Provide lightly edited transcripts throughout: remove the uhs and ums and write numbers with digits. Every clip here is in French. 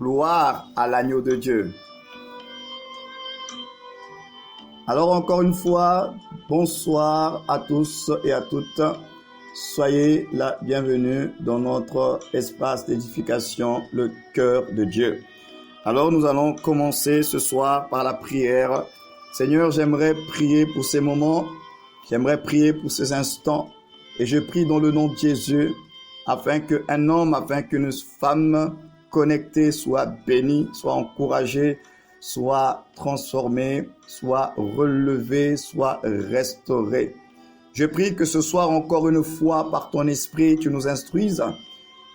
Gloire à l'agneau de Dieu. Alors encore une fois, bonsoir à tous et à toutes. Soyez la bienvenue dans notre espace d'édification, le cœur de Dieu. Alors nous allons commencer ce soir par la prière. Seigneur, j'aimerais prier pour ces moments, j'aimerais prier pour ces instants, et je prie dans le nom de Jésus, afin qu'un homme, afin qu'une femme connectée soit bénie, soit encouragée, soit transformée, soit relevée, soit restaurée. Je prie que ce soir, encore une fois, par ton esprit, tu nous instruises.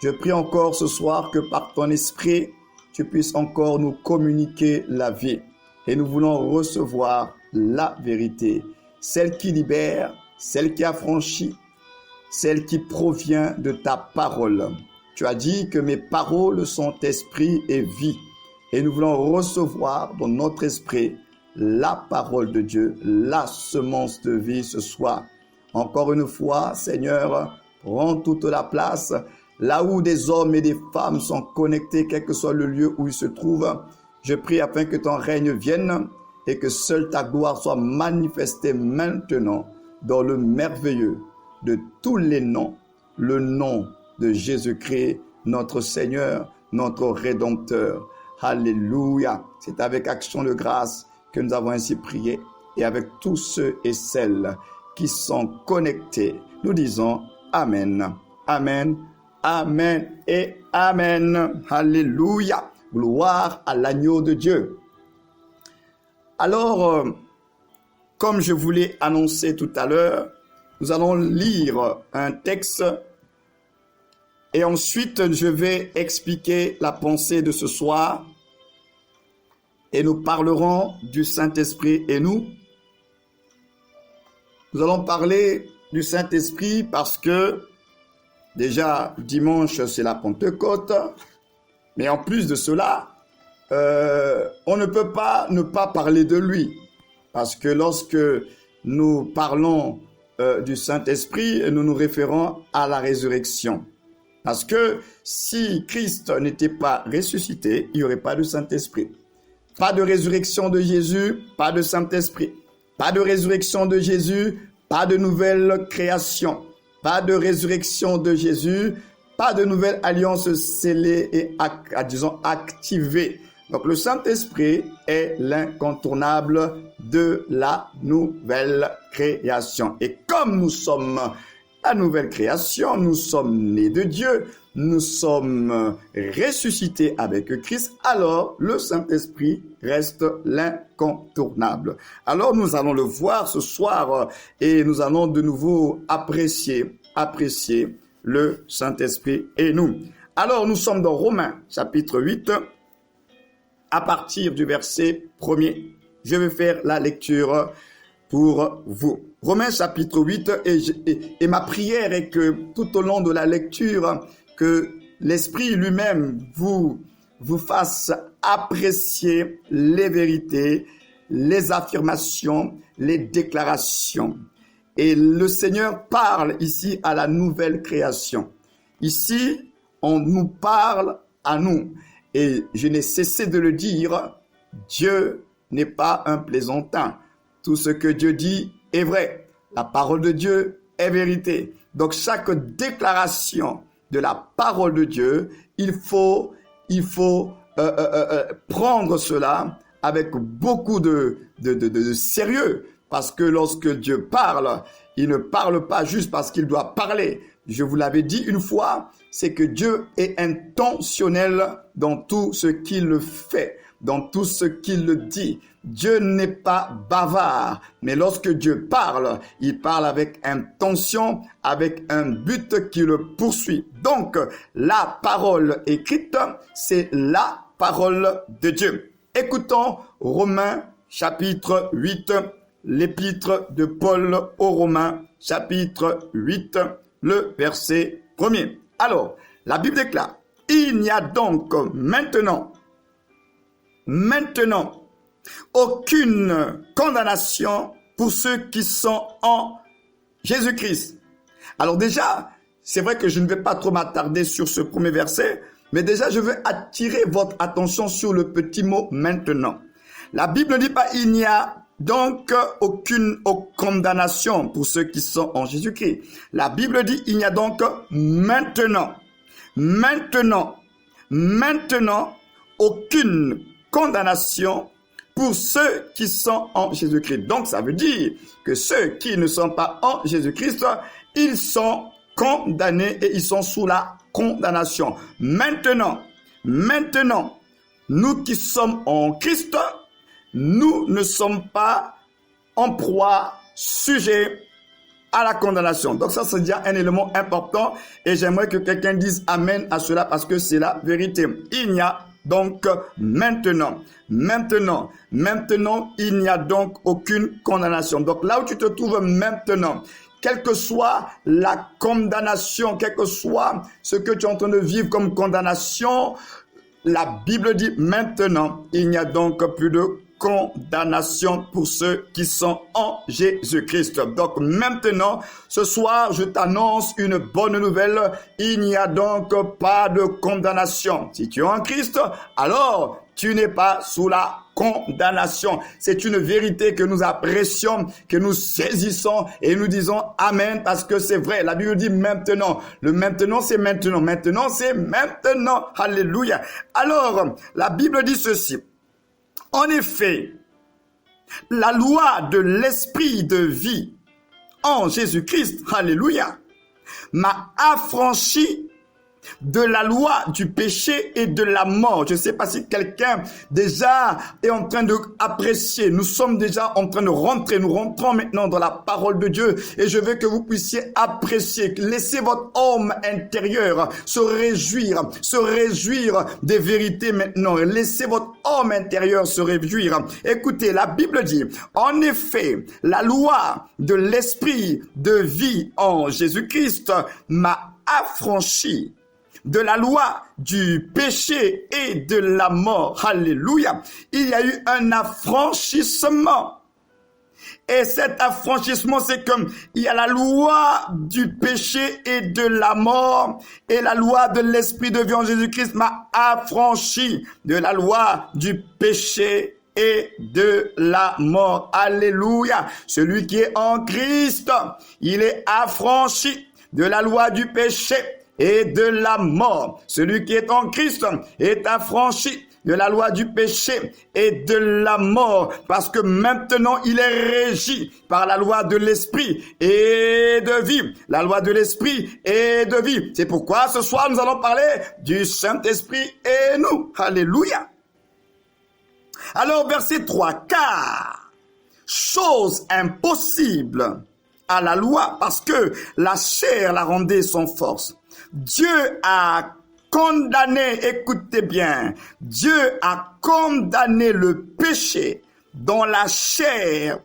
Je prie encore ce soir que par ton esprit, tu puisses encore nous communiquer la vie. Et nous voulons recevoir la vérité, celle qui libère, celle qui affranchit, celle qui provient de ta parole. Tu as dit que mes paroles sont esprit et vie. Et nous voulons recevoir dans notre esprit la parole de Dieu, la semence de vie ce soir. Encore une fois, Seigneur, prends toute la place. Là où des hommes et des femmes sont connectés, quel que soit le lieu où ils se trouvent, je prie afin que ton règne vienne et que seule ta gloire soit manifestée maintenant dans le merveilleux de tous les noms, le nom de Jésus-Christ, notre Seigneur, notre Rédempteur. Alléluia. C'est avec action de grâce que nous avons ainsi prié et avec tous ceux et celles qui sont connectés. Nous disons Amen, Amen, Amen et Amen. Alléluia. Gloire à l'agneau de Dieu. Alors, comme je vous l'ai annoncé tout à l'heure, nous allons lire un texte et ensuite je vais expliquer la pensée de ce soir et nous parlerons du Saint-Esprit et nous allons parler du Saint-Esprit parce que déjà dimanche c'est la Pentecôte, mais en plus de cela, on ne peut pas ne pas parler de lui parce que lorsque nous parlons du Saint-Esprit, nous nous référons à la résurrection. Parce que si Christ n'était pas ressuscité, il n'y aurait pas de Saint-Esprit. Pas de résurrection de Jésus, pas de Saint-Esprit. Pas de résurrection de Jésus, pas de nouvelle création. Pas de résurrection de Jésus, pas de nouvelle alliance scellée et activée. Donc le Saint-Esprit est l'incontournable de la nouvelle création. Et comme nous sommes la nouvelle création, nous sommes nés de Dieu, nous sommes ressuscités avec Christ, alors le Saint-Esprit reste l'incontournable. Alors nous allons le voir ce soir et nous allons de nouveau apprécier le Saint-Esprit et nous. Alors nous sommes dans Romains chapitre 8, à partir du verset 1er. Je vais faire la lecture pour vous. Romains chapitre 8, et ma prière est que tout au long de la lecture, que l'Esprit lui-même vous fasse apprécier les vérités, les affirmations, les déclarations. Et le Seigneur parle ici à la nouvelle création. Ici, on nous parle à nous. Et je n'ai cessé de le dire, Dieu n'est pas un plaisantin. Tout ce que Dieu dit est vrai. La parole de Dieu est vérité. Donc chaque déclaration de la parole de Dieu, il faut prendre cela avec beaucoup de sérieux. Parce que lorsque Dieu parle, il ne parle pas juste parce qu'il doit parler. Je vous l'avais dit une fois, c'est que Dieu est intentionnel dans tout ce qu'il fait, dans tout ce qu'il dit. Dieu n'est pas bavard, mais lorsque Dieu parle, il parle avec intention, avec un but qui le poursuit. Donc, la parole écrite, c'est la parole de Dieu. Écoutons Romains chapitre 8, l'épître de Paul aux Romains chapitre 8, le verset 1er. Alors, la Bible déclare, il n'y a donc maintenant, aucune condamnation pour ceux qui sont en Jésus-Christ. Alors déjà, c'est vrai que je ne vais pas trop m'attarder sur ce premier verset, Mais déjà, je veux attirer votre attention sur le petit mot maintenant. La Bible ne dit pas il n'y a donc aucune condamnation pour ceux qui sont en Jésus-Christ. La Bible dit il y a donc maintenant aucune condamnation pour ceux qui sont en Jésus-Christ. Donc ça veut dire que ceux qui ne sont pas en Jésus-Christ, ils sont condamnés et ils sont sous la condamnation. Maintenant, nous qui sommes en Christ, nous ne sommes pas en proie, sujet à la condamnation. Donc ça, c'est déjà un élément important et j'aimerais que quelqu'un dise amen à cela parce que c'est la vérité. Il n'y a donc maintenant, il n'y a donc aucune condamnation. Donc là où tu te trouves maintenant, quelle que soit la condamnation, quel que soit ce que tu es en train de vivre comme condamnation, la Bible dit maintenant, il n'y a donc plus de condamnation pour ceux qui sont en Jésus-Christ. Donc maintenant, ce soir, je t'annonce une bonne nouvelle. Il n'y a donc pas de condamnation. Si tu es en Christ, alors tu n'es pas sous la condamnation. C'est une vérité que nous apprécions, que nous saisissons et nous disons amen parce que c'est vrai. La Bible dit maintenant. Le maintenant, c'est maintenant. Maintenant, c'est maintenant. Alléluia. Alors, la Bible dit ceci. En effet, la loi de l'esprit de vie en Jésus-Christ, alléluia, m'a affranchi de la loi du péché et de la mort. Je ne sais pas si quelqu'un déjà est en train d'apprécier. Nous sommes déjà en train de rentrer. Nous rentrons maintenant dans la parole de Dieu et je veux que vous puissiez apprécier. Laissez votre homme intérieur se réjouir des vérités maintenant. Laissez votre homme intérieur se réjouir. Écoutez, la Bible dit, en effet, la loi de l'esprit de vie en Jésus-Christ m'a affranchi de la loi du péché et de la mort. Alléluia. Il y a eu un affranchissement. Et cet affranchissement, c'est comme il y a la loi du péché et de la mort et la loi de l'esprit de vie en Jésus-Christ m'a affranchi de la loi du péché et de la mort. Alléluia. Celui qui est en Christ, il est affranchi de la loi du péché et de la mort. Celui qui est en Christ est affranchi de la loi du péché et de la mort, parce que maintenant il est régi par la loi de l'esprit et de vie. La loi de l'esprit et de vie. C'est pourquoi ce soir nous allons parler du Saint-Esprit et nous. Alléluia. Alors verset 3, car chose impossible à la loi, parce que la chair la rendait sans force. Dieu a condamné, écoutez bien, Dieu a condamné le péché dans la chair,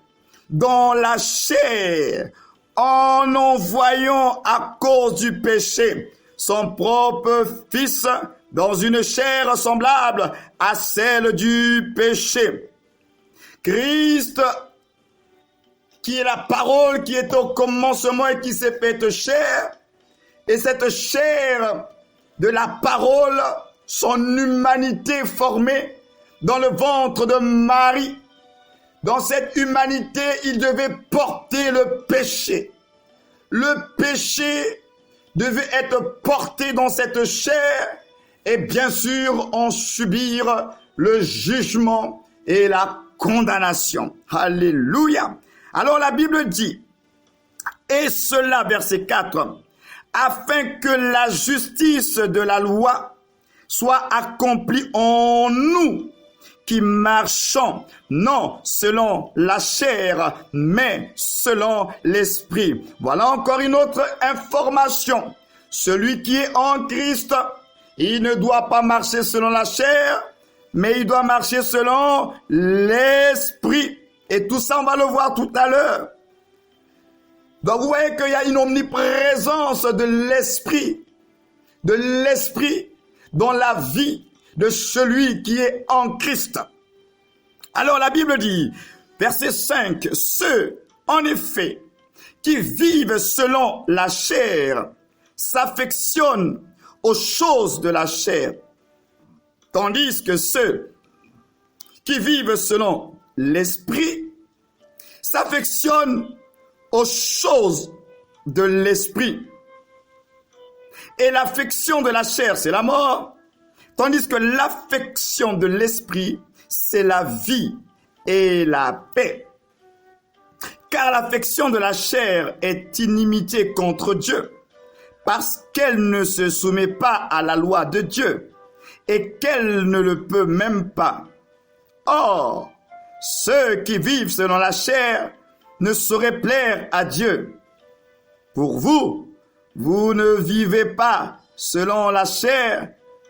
en envoyant à cause du péché son propre Fils dans une chair semblable à celle du péché. Christ, qui est la parole qui est au commencement et qui s'est faite chair, et cette chair de la parole, son humanité formée dans le ventre de Marie. Dans cette humanité, il devait porter le péché. Le péché devait être porté dans cette chair et bien sûr en subir le jugement et la condamnation. Alléluia. Alors la Bible dit, et cela, verset 4, afin que la justice de la loi soit accomplie en nous, qui marchons, non selon la chair, mais selon l'esprit. Voilà encore une autre information. Celui qui est en Christ, il ne doit pas marcher selon la chair, mais il doit marcher selon l'esprit. Et tout ça, on va le voir tout à l'heure. Donc vous voyez qu'il y a une omniprésence de l'esprit dans la vie de celui qui est en Christ. Alors la Bible dit, verset 5, ceux, en effet, qui vivent selon la chair, s'affectionnent aux choses de la chair, tandis que ceux qui vivent selon l'esprit s'affectionnent aux choses de l'esprit. Et l'affection de la chair, c'est la mort, tandis que l'affection de l'esprit, c'est la vie et la paix. Car l'affection de la chair est inimitié contre Dieu, parce qu'elle ne se soumet pas à la loi de Dieu, et qu'elle ne le peut même pas. Or, ceux qui vivent selon la chair ne sauraient plaire à Dieu. Pour vous, vous ne vivez pas selon la chair.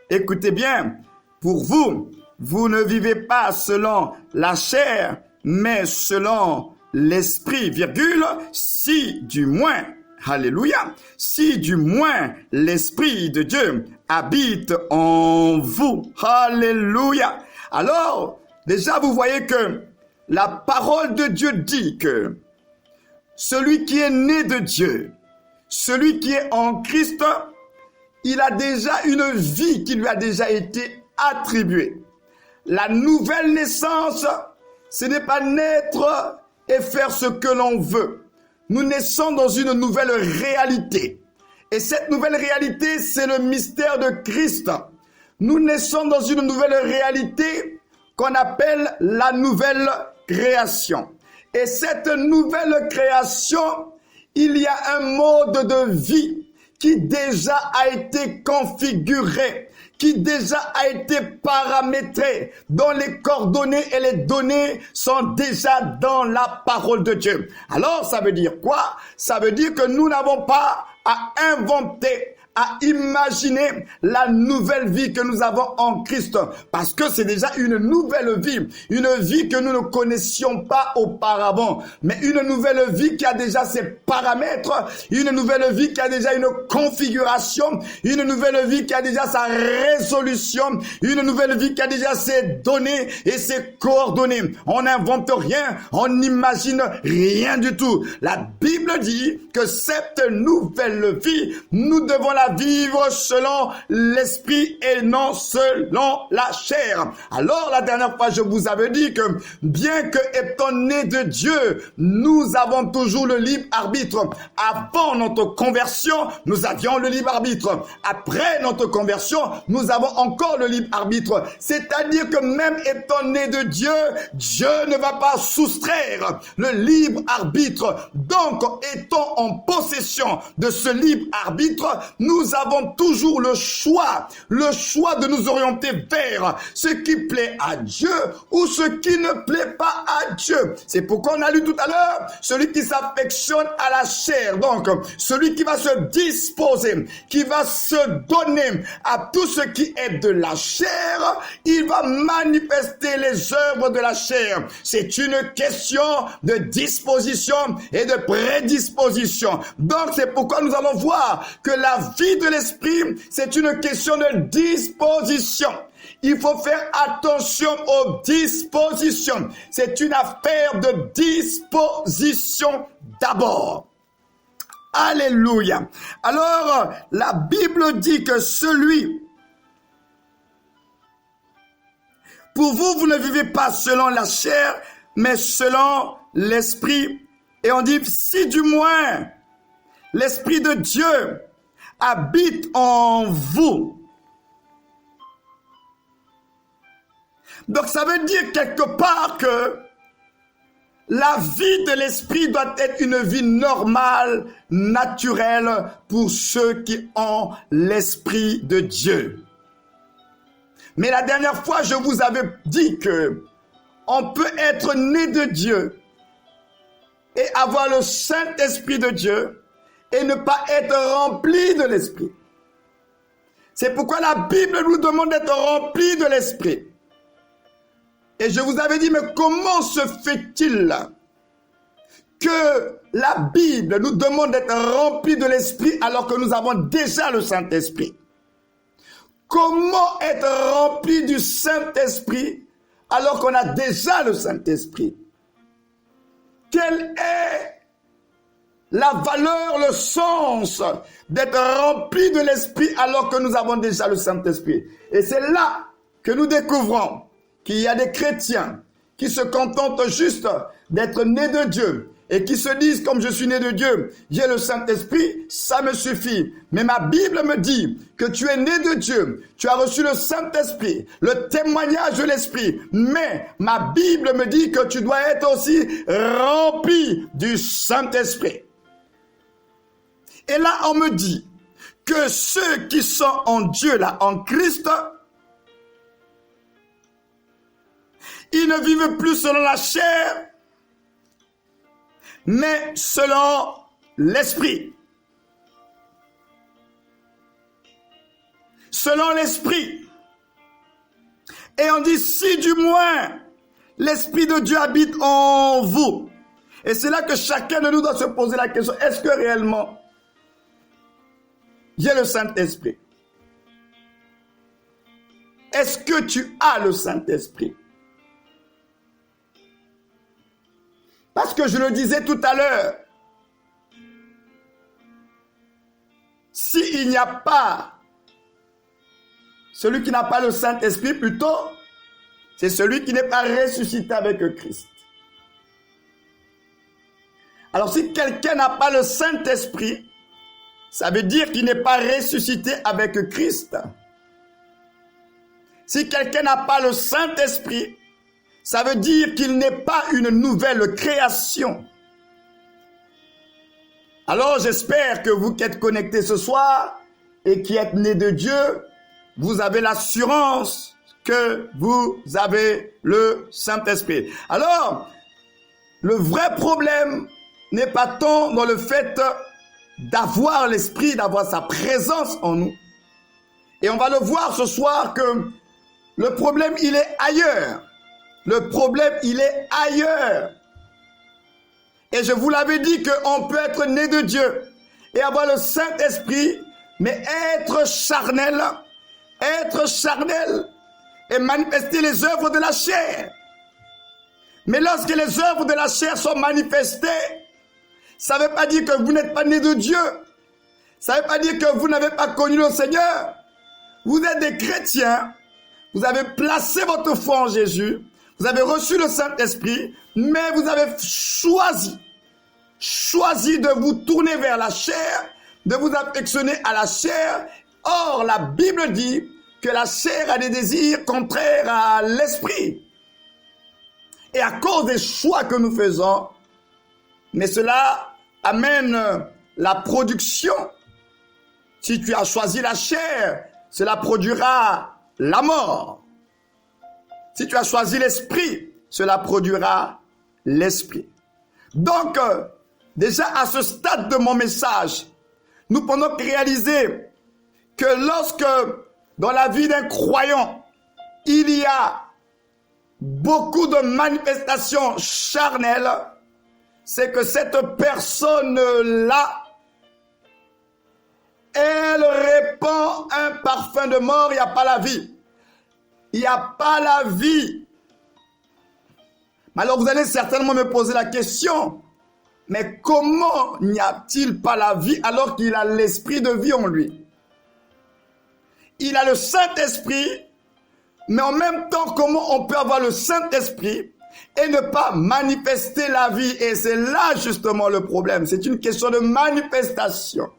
Écoutez bien, pour vous, vous ne vivez pas selon la chair, mais selon l'esprit, virgule, si du moins, alléluia, si du moins l'esprit de Dieu habite en vous. Alléluia. Alors, déjà vous voyez que la parole de Dieu dit que celui qui est né de Dieu, celui qui est en Christ, il a déjà une vie qui lui a déjà été attribuée. La nouvelle naissance, ce n'est pas naître et faire ce que l'on veut. Nous naissons dans une nouvelle réalité. Et cette nouvelle réalité, c'est le mystère de Christ. Nous naissons dans une nouvelle réalité qu'on appelle la nouvelle création. Et cette nouvelle création, il y a un mode de vie qui déjà a été configuré, qui déjà a été paramétré, dont les coordonnées et les données sont déjà dans la parole de Dieu. Alors, ça veut dire quoi? Ça veut dire que nous n'avons pas à inventer, à imaginer la nouvelle vie que nous avons en Christ, parce que c'est déjà une nouvelle vie que nous ne connaissions pas auparavant, mais une nouvelle vie qui a déjà ses paramètres, une nouvelle vie qui a déjà une configuration, une nouvelle vie qui a déjà sa résolution, une nouvelle vie qui a déjà ses données et ses coordonnées. On n'invente rien, on n'imagine rien du tout. La Bible dit que cette nouvelle vie, nous devons la vivre selon l'esprit et non selon la chair. Alors, la dernière fois, je vous avais dit que bien que étant nés de Dieu, nous avons toujours le libre arbitre. Avant notre conversion, nous avions le libre arbitre. Après notre conversion, nous avons encore le libre arbitre. C'est-à-dire que même étant nés de Dieu, Dieu ne va pas soustraire le libre arbitre. Donc, étant en possession de ce libre arbitre, nous avons toujours le choix de nous orienter vers ce qui plaît à Dieu ou ce qui ne plaît pas à Dieu. C'est pourquoi on a lu tout à l'heure, celui qui s'affectionne à la chair, donc celui qui va se disposer, qui va se donner à tout ce qui est de la chair, il va manifester les œuvres de la chair. C'est une question de disposition et de prédisposition. Donc c'est pourquoi nous allons voir que la vie de l'esprit, c'est une question de disposition. Il faut faire attention aux dispositions. C'est une affaire de disposition d'abord. Alléluia. Alors, la Bible dit que pour vous, vous ne vivez pas selon la chair, mais selon l'esprit. Et on dit, si du moins l'esprit de Dieu habite en vous. Donc ça veut dire quelque part que la vie de l'esprit doit être une vie normale, naturelle pour ceux qui ont l'esprit de Dieu. Mais la dernière fois, je vous avais dit que on peut être né de Dieu et avoir le Saint-Esprit de Dieu et ne pas être rempli de l'Esprit. C'est pourquoi la Bible nous demande d'être rempli de l'Esprit. Et je vous avais dit, mais comment se fait-il que la Bible nous demande d'être rempli de l'Esprit alors que nous avons déjà le Saint-Esprit? Comment être rempli du Saint-Esprit alors qu'on a déjà le Saint-Esprit? Quelle est la valeur, le sens d'être rempli de l'Esprit alors que nous avons déjà le Saint-Esprit. Et c'est là que nous découvrons qu'il y a des chrétiens qui se contentent juste d'être nés de Dieu et qui se disent, comme je suis né de Dieu, j'ai le Saint-Esprit, ça me suffit. Mais ma Bible me dit que tu es né de Dieu, tu as reçu le Saint-Esprit, le témoignage de l'Esprit. Mais ma Bible me dit que tu dois être aussi rempli du Saint-Esprit. Et là, on me dit que ceux qui sont en Dieu, là, en Christ, ils ne vivent plus selon la chair, mais selon l'Esprit. Selon l'Esprit. Et on dit, si du moins l'Esprit de Dieu habite en vous. Et c'est là que chacun de nous doit se poser la question, est-ce que réellement j'ai le Saint-Esprit? Est-ce que tu as le Saint-Esprit? Parce que je le disais tout à l'heure, s'il n'y a pas, celui qui n'a pas le Saint-Esprit plutôt, c'est celui qui n'est pas ressuscité avec Christ. Alors si quelqu'un n'a pas le Saint-Esprit, ça veut dire qu'il n'est pas ressuscité avec Christ. Si quelqu'un n'a pas le Saint-Esprit, ça veut dire qu'il n'est pas une nouvelle création. Alors j'espère que vous qui êtes connectés ce soir et qui êtes nés de Dieu, vous avez l'assurance que vous avez le Saint-Esprit. Alors, le vrai problème n'est pas tant dans le fait d'avoir l'Esprit, d'avoir sa présence en nous. Et on va le voir ce soir que le problème, il est ailleurs. Le problème, il est ailleurs. Et je vous l'avais dit qu'on peut être né de Dieu et avoir le Saint-Esprit, mais être charnel et manifester les œuvres de la chair. Mais lorsque les œuvres de la chair sont manifestées, ça ne veut pas dire que vous n'êtes pas né de Dieu. Ça ne veut pas dire que vous n'avez pas connu le Seigneur. Vous êtes des chrétiens. Vous avez placé votre foi en Jésus. Vous avez reçu le Saint-Esprit. Mais vous avez choisi de vous tourner vers la chair, de vous affectionner à la chair. Or, la Bible dit que la chair a des désirs contraires à l'esprit. Et à cause des choix que nous faisons, mais cela amène la production. Si tu as choisi la chair, cela produira la mort. Si tu as choisi l'esprit, cela produira l'esprit. Donc, déjà à ce stade de mon message, nous pouvons réaliser que lorsque dans la vie d'un croyant, il y a beaucoup de manifestations charnelles, c'est que cette personne-là, elle répand un parfum de mort, il n'y a pas la vie. Il n'y a pas la vie. Mais alors vous allez certainement me poser la question, mais comment n'y a-t-il pas la vie alors qu'il a l'esprit de vie en lui? Il a le Saint-Esprit, mais en même temps, comment on peut avoir le Saint-Esprit et ne pas manifester la vie? Et c'est là justement le problème. C'est une question de manifestation.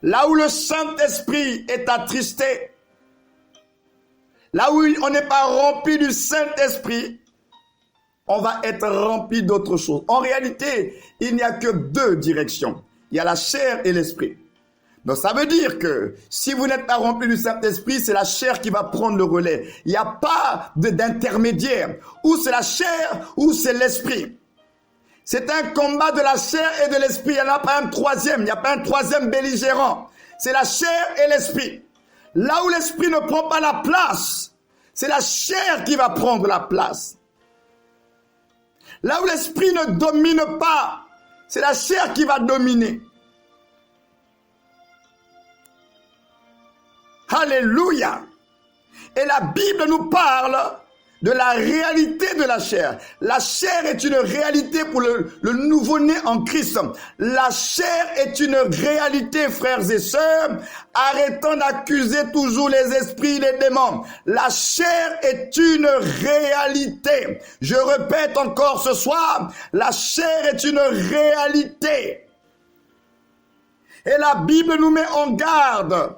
Là où le Saint-Esprit est attristé, là où on n'est pas rempli du Saint-Esprit, on va être rempli d'autres choses. En réalité, il n'y a que deux directions. Il y a la chair et l'esprit. Donc ça veut dire que si vous n'êtes pas rempli du Saint-Esprit, c'est la chair qui va prendre le relais. Il n'y a pas d'intermédiaire. Ou c'est la chair, ou c'est l'esprit. C'est un combat de la chair et de l'esprit. Il n'y en a pas un troisième. Il n'y a pas un troisième belligérant. C'est la chair et l'esprit. Là où l'esprit ne prend pas la place, c'est la chair qui va prendre la place. Là où l'esprit ne domine pas, c'est la chair qui va dominer. Alléluia. Et la Bible nous parle de la réalité de la chair. La chair est une réalité pour le nouveau-né en Christ. La chair est une réalité, frères et sœurs. Arrêtons d'accuser toujours les esprits, les démons. La chair est une réalité. Je répète encore ce soir, la chair est une réalité. Et la Bible nous met en garde.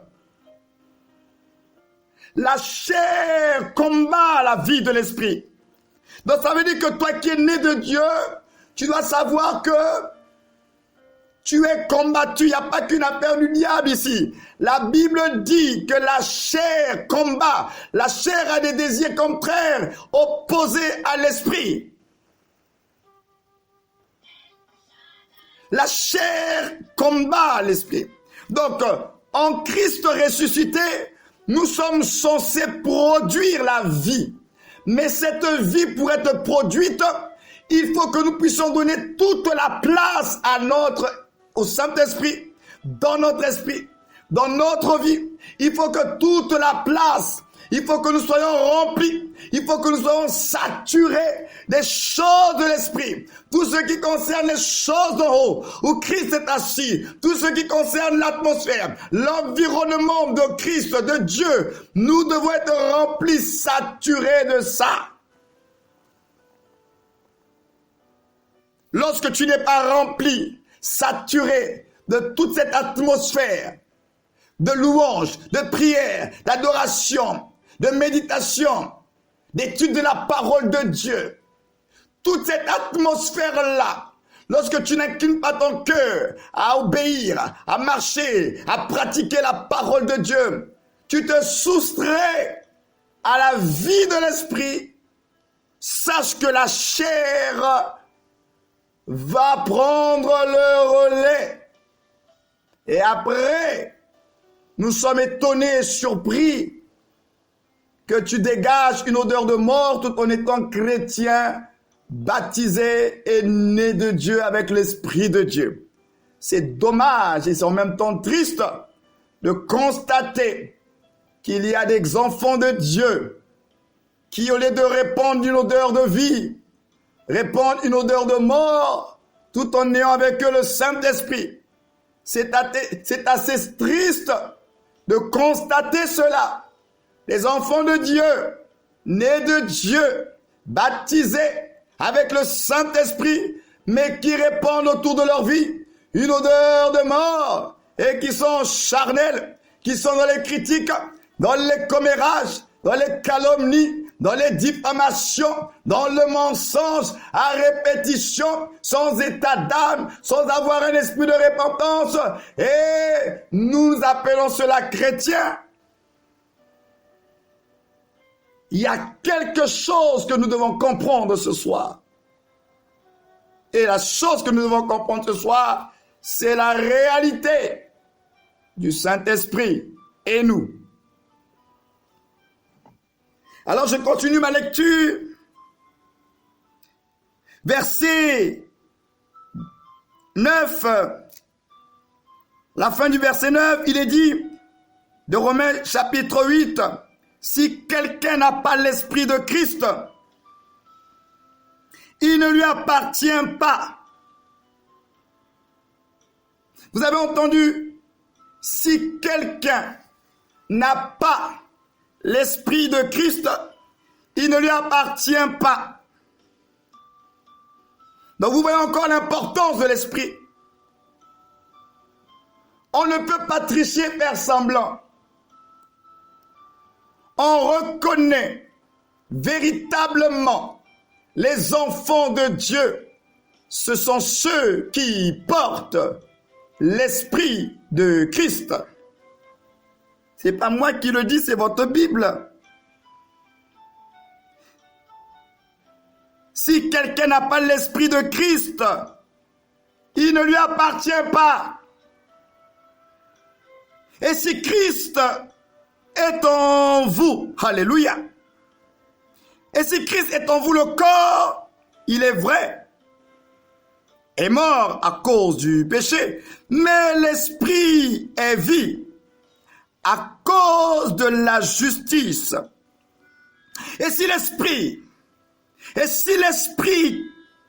La chair combat la vie de l'esprit. Donc ça veut dire que toi qui es né de Dieu, tu dois savoir que tu es combattu. Il n'y a pas qu'une affaire du diable ici. La Bible dit que la chair combat. La chair a des désirs contraires, opposés à l'esprit. La chair combat l'esprit. Donc, en Christ ressuscité, nous sommes censés produire la vie. Mais cette vie, pour être produite, il faut que nous puissions donner toute la place au Saint-Esprit, dans notre esprit, dans notre vie. Il faut que toute la place, il faut que nous soyons remplis, il faut que nous soyons saturés des choses de l'esprit. Tout ce qui concerne les choses d'en haut, où Christ est assis, tout ce qui concerne l'atmosphère, l'environnement de Christ, de Dieu, nous devons être remplis, saturés de ça. Lorsque tu n'es pas rempli, saturé de toute cette atmosphère de louange, de prière, d'adoration, de méditation, d'étude de la parole de Dieu, toute cette atmosphère-là, lorsque tu n'inclines pas ton cœur à obéir, à marcher, à pratiquer la parole de Dieu, tu te soustrais à la vie de l'esprit. Sache que la chair va prendre le relais. Et après, nous sommes étonnés et surpris que tu dégages une odeur de mort tout en étant chrétien, baptisé et né de Dieu avec l'Esprit de Dieu. C'est dommage et c'est en même temps triste de constater qu'il y a des enfants de Dieu qui, au lieu de répandre une odeur de vie, répandent une odeur de mort tout en ayant avec eux le Saint-Esprit. C'est assez triste de constater cela. Les enfants de Dieu, nés de Dieu, baptisés avec le Saint-Esprit, mais qui répandent autour de leur vie une odeur de mort et qui sont charnels, qui sont dans les critiques, dans les commérages, dans les calomnies, dans les diffamations, dans le mensonge, à répétition, sans état d'âme, sans avoir un esprit de repentance. Et nous appelons cela chrétien. Il y a quelque chose que nous devons comprendre ce soir. Et la chose que nous devons comprendre ce soir, c'est la réalité du Saint-Esprit et nous. Alors je continue ma lecture. Verset 9. La fin du verset 9, il est dit, de Romains chapitre 8, si quelqu'un n'a pas l'esprit de Christ, il ne lui appartient pas. Vous avez entendu? Si quelqu'un n'a pas l'esprit de Christ, il ne lui appartient pas. Donc vous voyez encore l'importance de l'esprit. On ne peut pas tricher, faire semblant. On reconnaît véritablement les enfants de Dieu. Ce sont ceux qui portent l'esprit de Christ. C'est pas moi qui le dis, c'est votre Bible. Si quelqu'un n'a pas l'esprit de Christ, il ne lui appartient pas. Et si Christ est en vous, alléluia. Et si Christ est en vous, le corps, il est vrai, est mort à cause du péché, mais l'esprit est vie à cause de la justice. Et si l'esprit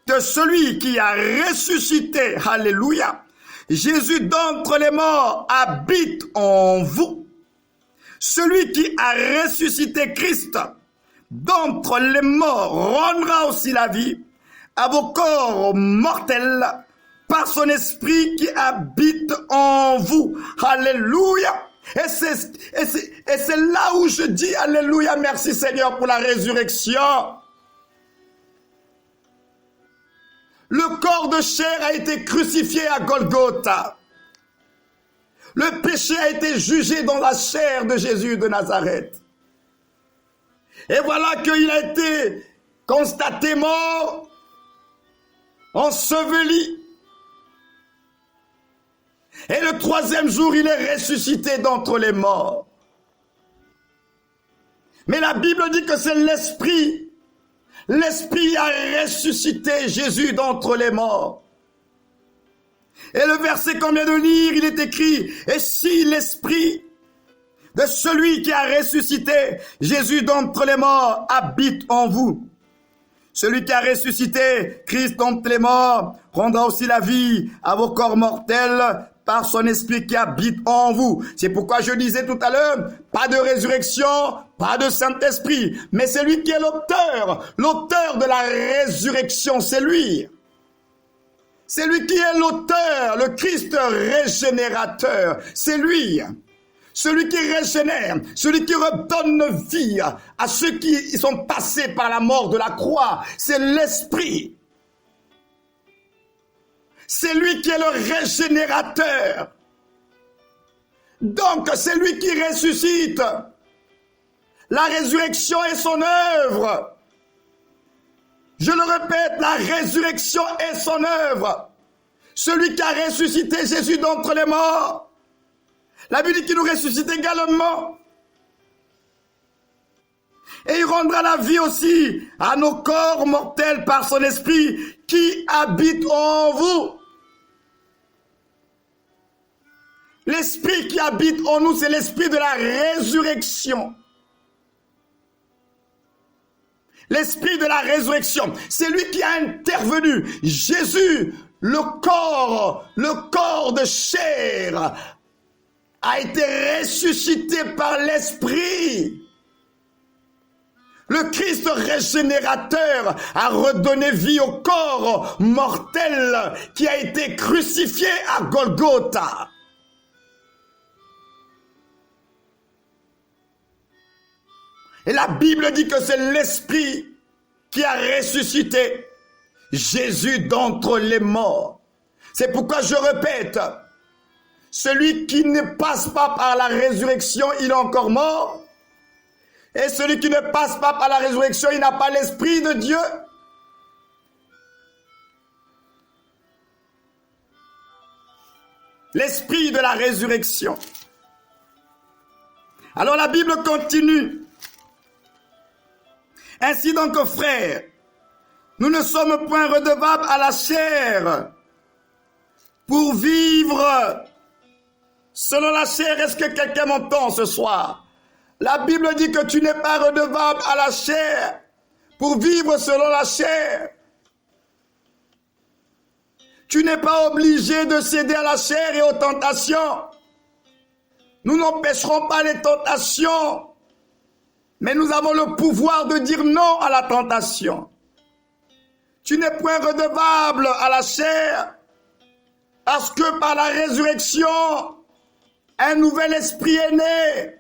de celui qui a ressuscité, alléluia, Jésus d'entre les morts habite en vous, celui qui a ressuscité Christ d'entre les morts rendra aussi la vie à vos corps mortels par son esprit qui habite en vous. Alléluia. Et c'est là où je dis alléluia, merci Seigneur pour la résurrection. Le corps de chair a été crucifié à Golgotha. Le péché a été jugé dans la chair de Jésus de Nazareth. Et voilà qu'il a été constaté mort, enseveli. Et le troisième jour, il est ressuscité d'entre les morts. Mais la Bible dit que c'est l'Esprit. L'Esprit a ressuscité Jésus d'entre les morts. Et le verset qu'on vient de lire, il est écrit, et si l'Esprit de celui qui a ressuscité Jésus d'entre les morts habite en vous, celui qui a ressuscité Christ d'entre les morts rendra aussi la vie à vos corps mortels par son esprit qui habite en vous. C'est pourquoi je disais tout à l'heure, pas de résurrection, pas de Saint-Esprit, mais c'est lui qui est l'auteur de la résurrection, c'est lui. C'est lui qui est l'auteur, le Christ régénérateur, c'est lui. Celui qui régénère, celui qui redonne vie à ceux qui sont passés par la mort de la croix, c'est l'Esprit. C'est lui qui est le régénérateur. Donc, c'est lui qui ressuscite. La résurrection est son œuvre. Je le répète, la résurrection est son œuvre. Celui qui a ressuscité Jésus d'entre les morts. La Bible dit qu'il nous ressuscite également. Et il rendra la vie aussi à nos corps mortels par son esprit qui habite en vous. L'esprit qui habite en nous, c'est l'esprit de la résurrection. L'esprit de la résurrection, c'est lui qui a intervenu. Jésus, le corps de chair, a été ressuscité par l'esprit. Le Christ régénérateur a redonné vie au corps mortel qui a été crucifié à Golgotha. Et la Bible dit que c'est l'Esprit qui a ressuscité Jésus d'entre les morts. C'est pourquoi je répète, celui qui ne passe pas par la résurrection, il est encore mort. Et celui qui ne passe pas par la résurrection, il n'a pas l'Esprit de Dieu. L'Esprit de la résurrection. Alors la Bible continue. Ainsi donc, frères, nous ne sommes point redevables à la chair pour vivre selon la chair. Est-ce que quelqu'un m'entend ce soir? La Bible dit que tu n'es pas redevable à la chair pour vivre selon la chair. Tu n'es pas obligé de céder à la chair et aux tentations. Nous n'empêcherons pas les tentations. Mais nous avons le pouvoir de dire non à la tentation. Tu n'es point redevable à la chair, parce que par la résurrection, un nouvel esprit est né,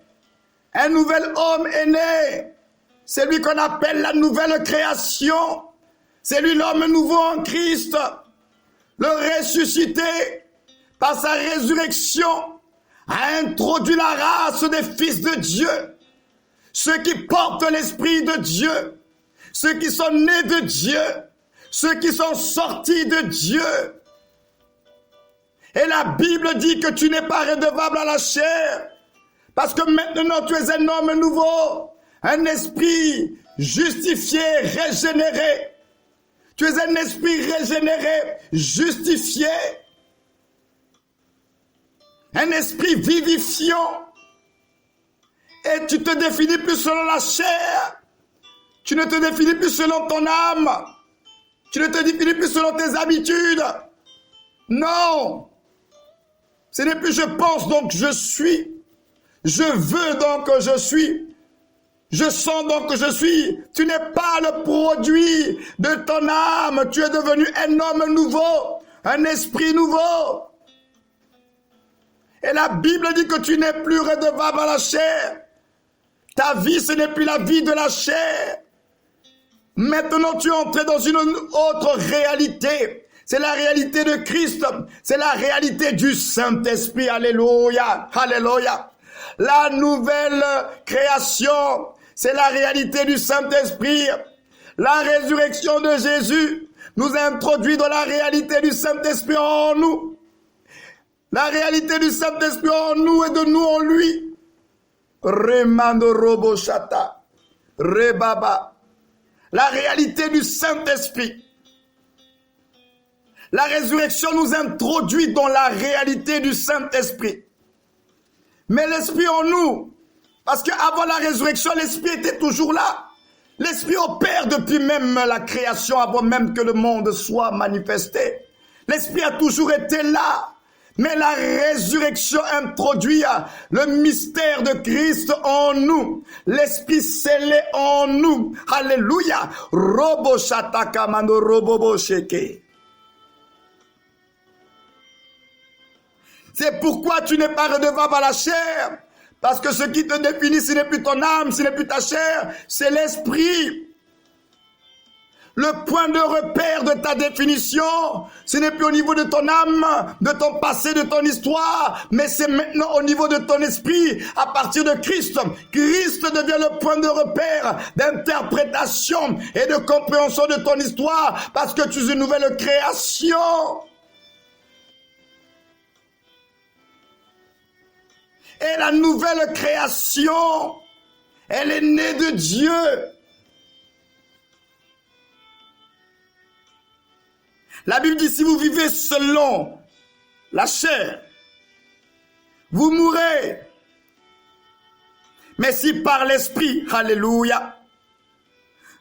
un nouvel homme est né. C'est lui qu'on appelle la nouvelle création. C'est lui l'homme nouveau en Christ, le ressuscité par sa résurrection, a introduit la race des fils de Dieu. Ceux qui portent l'Esprit de Dieu, ceux qui sont nés de Dieu, ceux qui sont sortis de Dieu. Et la Bible dit que tu n'es pas redevable à la chair, parce que maintenant tu es un homme nouveau, un esprit justifié, régénéré. Tu es un esprit régénéré, justifié, un esprit vivifiant. Et tu te définis plus selon la chair, Tu ne te définis plus selon ton âme. Tu ne te définis plus selon tes habitudes. Non. Ce n'est plus je pense donc je suis. Je veux donc je suis. Je sens donc je suis. Tu n'es pas le produit de ton âme. Tu es devenu un homme nouveau, un esprit nouveau. Et la Bible dit que tu n'es plus redevable à la chair. Ta vie, ce n'est plus la vie de la chair. Maintenant, tu es entré dans une autre réalité. C'est la réalité de Christ. C'est la réalité du Saint-Esprit. Alléluia. Alléluia. La nouvelle création, c'est la réalité du Saint-Esprit. La résurrection de Jésus nous introduit dans la réalité du Saint-Esprit en nous. La réalité du Saint-Esprit en nous et de nous en lui. Remando robo chata. Rebaba. La réalité du Saint-Esprit. La résurrection nous introduit dans la réalité du Saint-Esprit. Mais l'Esprit en nous, parce qu'avant la résurrection, l'Esprit était toujours là. L'Esprit opère depuis même la création, avant même que le monde soit manifesté. L'Esprit a toujours été là. Mais la résurrection introduit le mystère de Christ en nous. L'Esprit scellé en nous. Alléluia. Robo shataka mando robobo sheke. C'est pourquoi tu n'es pas redevable à la chair. Parce que ce qui te définit, ce n'est plus ton âme, ce n'est plus ta chair, c'est l'Esprit. Le point de repère de ta définition, ce n'est plus au niveau de ton âme, de ton passé, de ton histoire, mais c'est maintenant au niveau de ton esprit, à partir de Christ. Christ devient le point de repère d'interprétation et de compréhension de ton histoire, parce que tu es une nouvelle création. Et la nouvelle création, elle est née de Dieu. La Bible dit, si vous vivez selon la chair, vous mourrez. Mais si par l'esprit, alléluia,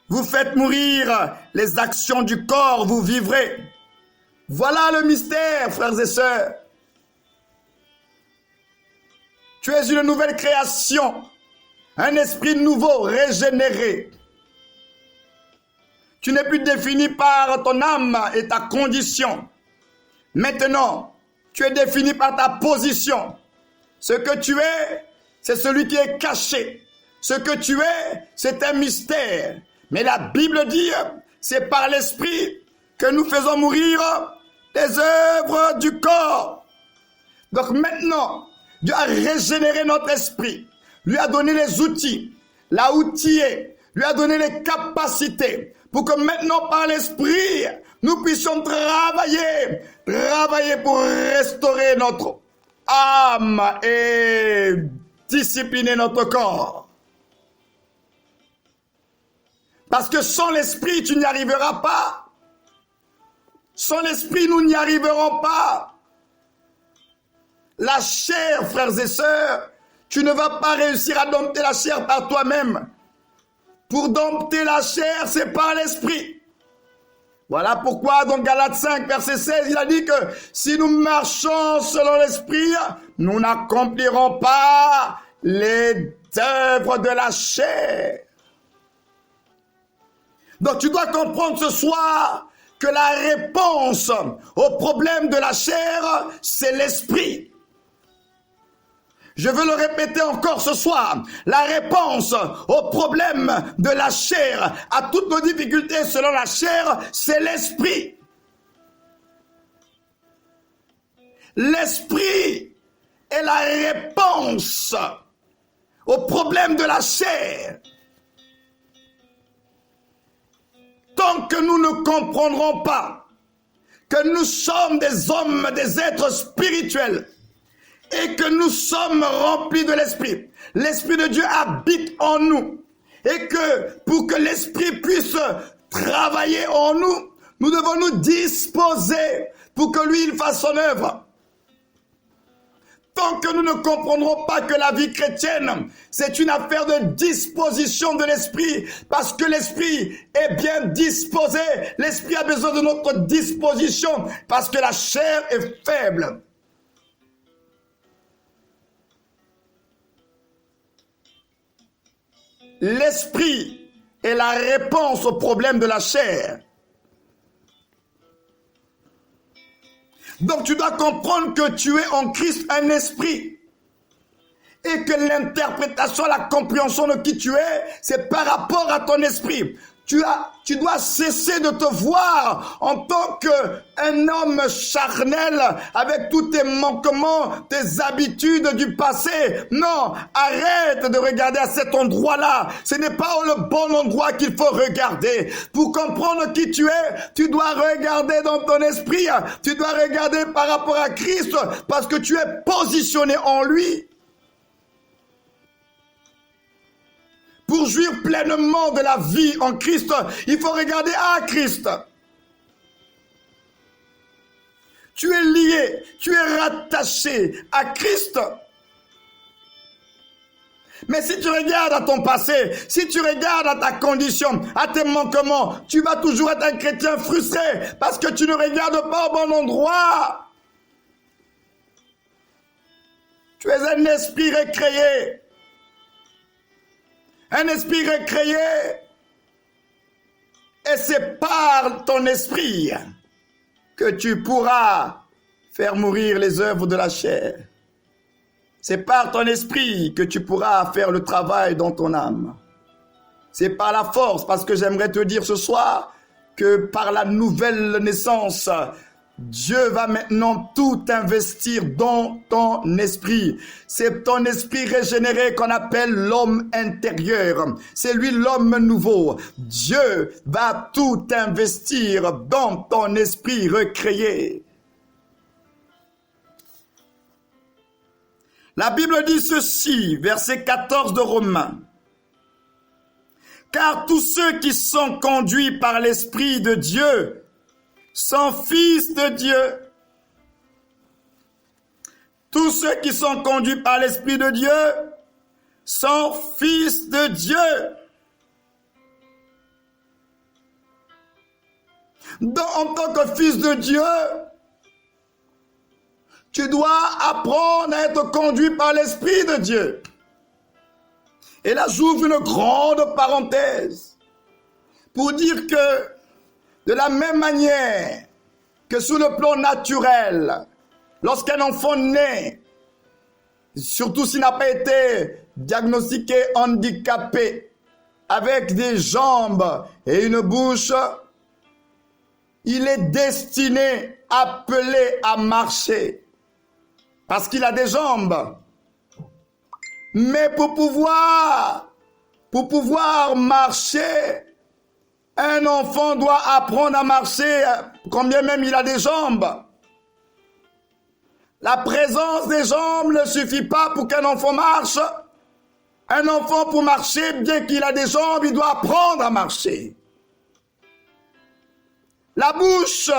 vous faites mourir les actions du corps, vous vivrez. Voilà le mystère, frères et sœurs. Tu es une nouvelle création, un esprit nouveau, régénéré. Tu n'es plus défini par ton âme et ta condition. Maintenant, tu es défini par ta position. Ce que tu es, c'est celui qui est caché. Ce que tu es, c'est un mystère. Mais la Bible dit, c'est par l'esprit que nous faisons mourir les œuvres du corps. Donc maintenant, Dieu a régénéré notre esprit, lui a donné les outils, l'a outillé, lui a donné les capacités pour que maintenant par l'esprit, nous puissions travailler pour restaurer notre âme et discipliner notre corps. Parce que sans l'esprit, tu n'y arriveras pas. Sans l'esprit, nous n'y arriverons pas. La chair, frères et sœurs, tu ne vas pas réussir à dompter la chair par toi-même. Pour dompter la chair, c'est par l'esprit. Voilà pourquoi dans Galates 5, verset 16, il a dit que si nous marchons selon l'esprit, nous n'accomplirons pas les œuvres de la chair. Donc tu dois comprendre ce soir que la réponse au problème de la chair, c'est l'esprit. Je veux le répéter encore ce soir. La réponse au problème de la chair, à toutes nos difficultés selon la chair, c'est l'esprit. L'esprit est la réponse au problème de la chair. Tant que nous ne comprendrons pas que nous sommes des hommes, des êtres spirituels, et que nous sommes remplis de l'Esprit. L'Esprit de Dieu habite en nous. Et que pour que l'Esprit puisse travailler en nous, nous devons nous disposer pour que lui, il fasse son œuvre. Tant que nous ne comprendrons pas que la vie chrétienne, c'est une affaire de disposition de l'esprit, parce que l'esprit est bien disposé. L'esprit a besoin de notre disposition, parce que la chair est faible. L'esprit est la réponse au problème de la chair. Donc tu dois comprendre que tu es en Christ un esprit. Et que l'interprétation, la compréhension de qui tu es, c'est par rapport à ton esprit. Tu dois cesser de te voir en tant qu'un homme charnel avec tous tes manquements, tes habitudes du passé. Non, arrête de regarder à cet endroit-là. Ce n'est pas le bon endroit qu'il faut regarder. Pour comprendre qui tu es, tu dois regarder dans ton esprit. Tu dois regarder par rapport à Christ parce que tu es positionné en lui. Pour jouir pleinement de la vie en Christ, il faut regarder à Christ. Tu es lié, tu es rattaché à Christ. Mais si tu regardes à ton passé, si tu regardes à ta condition, à tes manquements, tu vas toujours être un chrétien frustré parce que tu ne regardes pas au bon endroit. Tu es un esprit recréé. Un esprit recréé. Et c'est par ton esprit que tu pourras faire mourir les œuvres de la chair. C'est par ton esprit que tu pourras faire le travail dans ton âme. C'est par la force, parce que j'aimerais te dire ce soir que par la nouvelle naissance, Dieu va maintenant tout investir dans ton esprit. C'est ton esprit régénéré qu'on appelle l'homme intérieur. C'est lui l'homme nouveau. Dieu va tout investir dans ton esprit recréé. La Bible dit ceci, verset 14 de Romains. Car tous ceux qui sont conduits par l'Esprit de Dieu sont fils de Dieu. Tous ceux qui sont conduits par l'Esprit de Dieu sont fils de Dieu. Donc, en tant que fils de Dieu, tu dois apprendre à être conduit par l'Esprit de Dieu. Et là, j'ouvre une grande parenthèse pour dire que de la même manière que sur le plan naturel, lorsqu'un enfant naît, surtout s'il n'a pas été diagnostiqué handicapé, avec des jambes et une bouche, il est destiné, appelé à marcher, parce qu'il a des jambes. Mais pour pouvoir marcher, un enfant doit apprendre à marcher, combien même il a des jambes. La présence des jambes ne suffit pas pour qu'un enfant marche. Un enfant, pour marcher, bien qu'il a des jambes, il doit apprendre à marcher. La bouche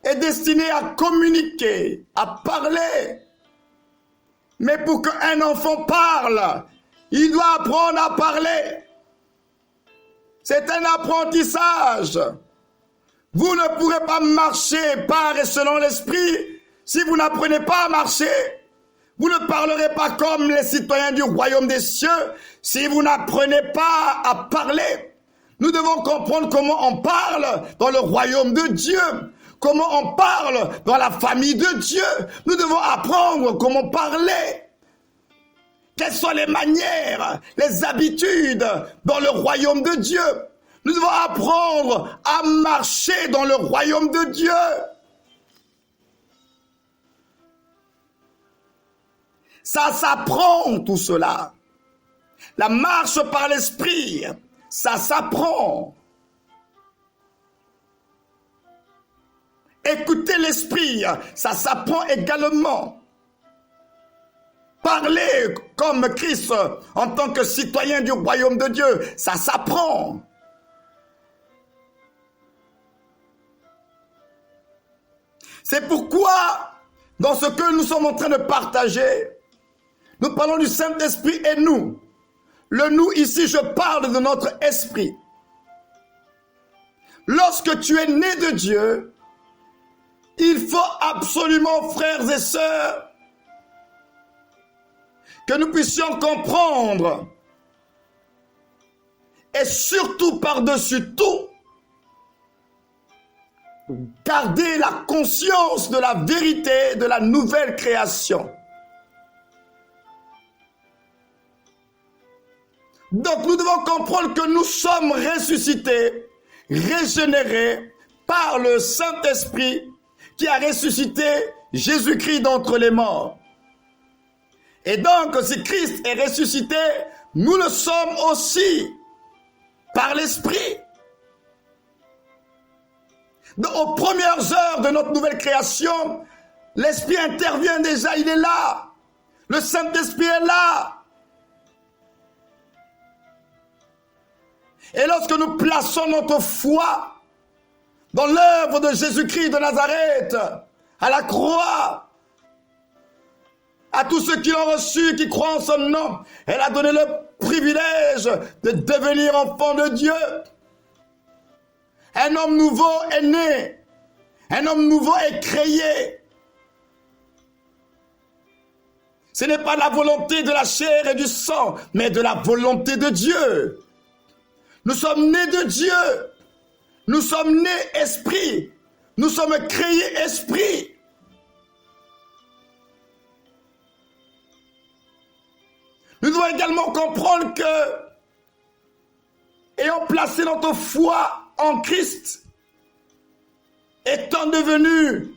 est destinée à communiquer, à parler. Mais pour qu'un enfant parle, il doit apprendre à parler. C'est un apprentissage. Vous ne pourrez pas marcher par et selon l'esprit si vous n'apprenez pas à marcher. Vous ne parlerez pas comme les citoyens du royaume des cieux si vous n'apprenez pas à parler. Nous devons comprendre comment on parle dans le royaume de Dieu. Comment on parle dans la famille de Dieu. Nous devons apprendre comment parler. Quelles sont les manières, les habitudes dans le royaume de Dieu. Nous devons apprendre à marcher dans le royaume de Dieu. Ça s'apprend tout cela. La marche par l'esprit, ça s'apprend. Écouter l'esprit, ça s'apprend également. Parler comme Christ en tant que citoyen du royaume de Dieu, ça s'apprend. C'est pourquoi dans ce que nous sommes en train de partager, nous parlons du Saint-Esprit et nous. Le nous ici, je parle de notre esprit. Lorsque tu es né de Dieu, il faut absolument, frères et sœurs, que nous puissions comprendre et surtout par-dessus tout, garder la conscience de la vérité de la nouvelle création. Donc nous devons comprendre que nous sommes ressuscités, régénérés par le Saint-Esprit qui a ressuscité Jésus-Christ d'entre les morts. Et donc, si Christ est ressuscité, nous le sommes aussi par l'Esprit. Aux premières heures de notre nouvelle création, l'Esprit intervient déjà, il est là. Le Saint-Esprit est là. Et lorsque nous plaçons notre foi dans l'œuvre de Jésus-Christ de Nazareth, à la croix, à tous ceux qui l'ont reçu, qui croient en son nom, elle a donné le privilège de devenir enfant de Dieu. Un homme nouveau est né. Un homme nouveau est créé. Ce n'est pas la volonté de la chair et du sang, mais de la volonté de Dieu. Nous sommes nés de Dieu. Nous sommes nés esprit. Nous sommes créés esprit. Nous devons également comprendre que, ayant placé notre foi en Christ, étant devenu